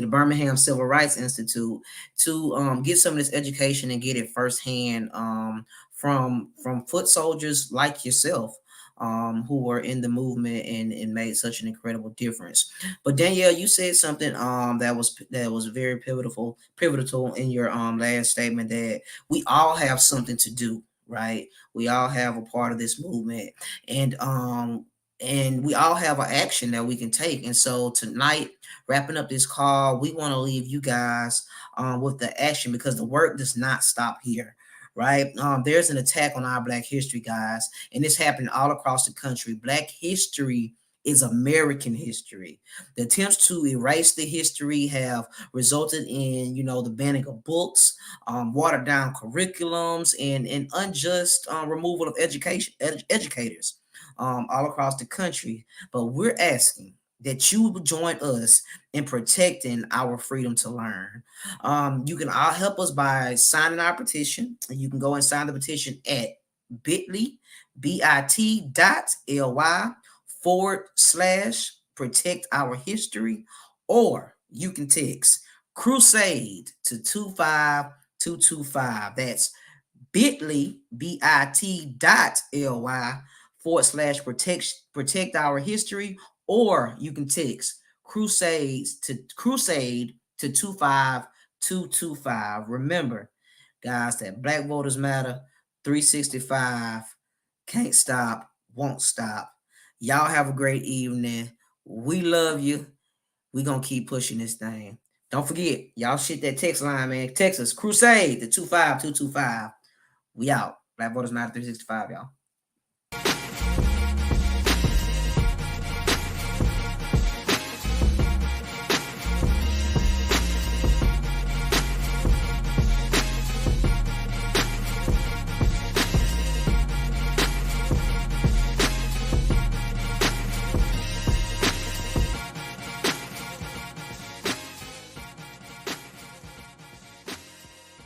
Birmingham Civil Rights Institute to get some of this education and get it firsthand from foot soldiers like yourself, who were in the movement and made such an incredible difference. But Danielle, you said something that was very pivotal in your last statement, that we all have something to do, right? We all have a part of this movement, and we all have an action that we can take. And so tonight, wrapping up this call, we want to leave you guys with the action, because the work does not stop here. Right. There's an attack on our Black history, guys, and it's happening all across the country. Black history is American history. The attempts to erase the history have resulted in, the banning of books, watered down curriculums, and unjust removal of educators all across the country. But we're asking that you would join us in protecting our freedom to learn. You can all help us by signing our petition. You can go and sign the petition at bit.ly/protect our history, or you can text Crusade to 25225. That's bit.ly/protect our history, or you can text Crusade to 25225. Remember, guys, that Black Voters Matter 365 can't stop, won't stop. Y'all have a great evening. We love you. We're gonna keep pushing this thing. Don't forget, y'all shit that text line, man. Text us Crusade to 25225. We out. Black Voters Matter 365, y'all.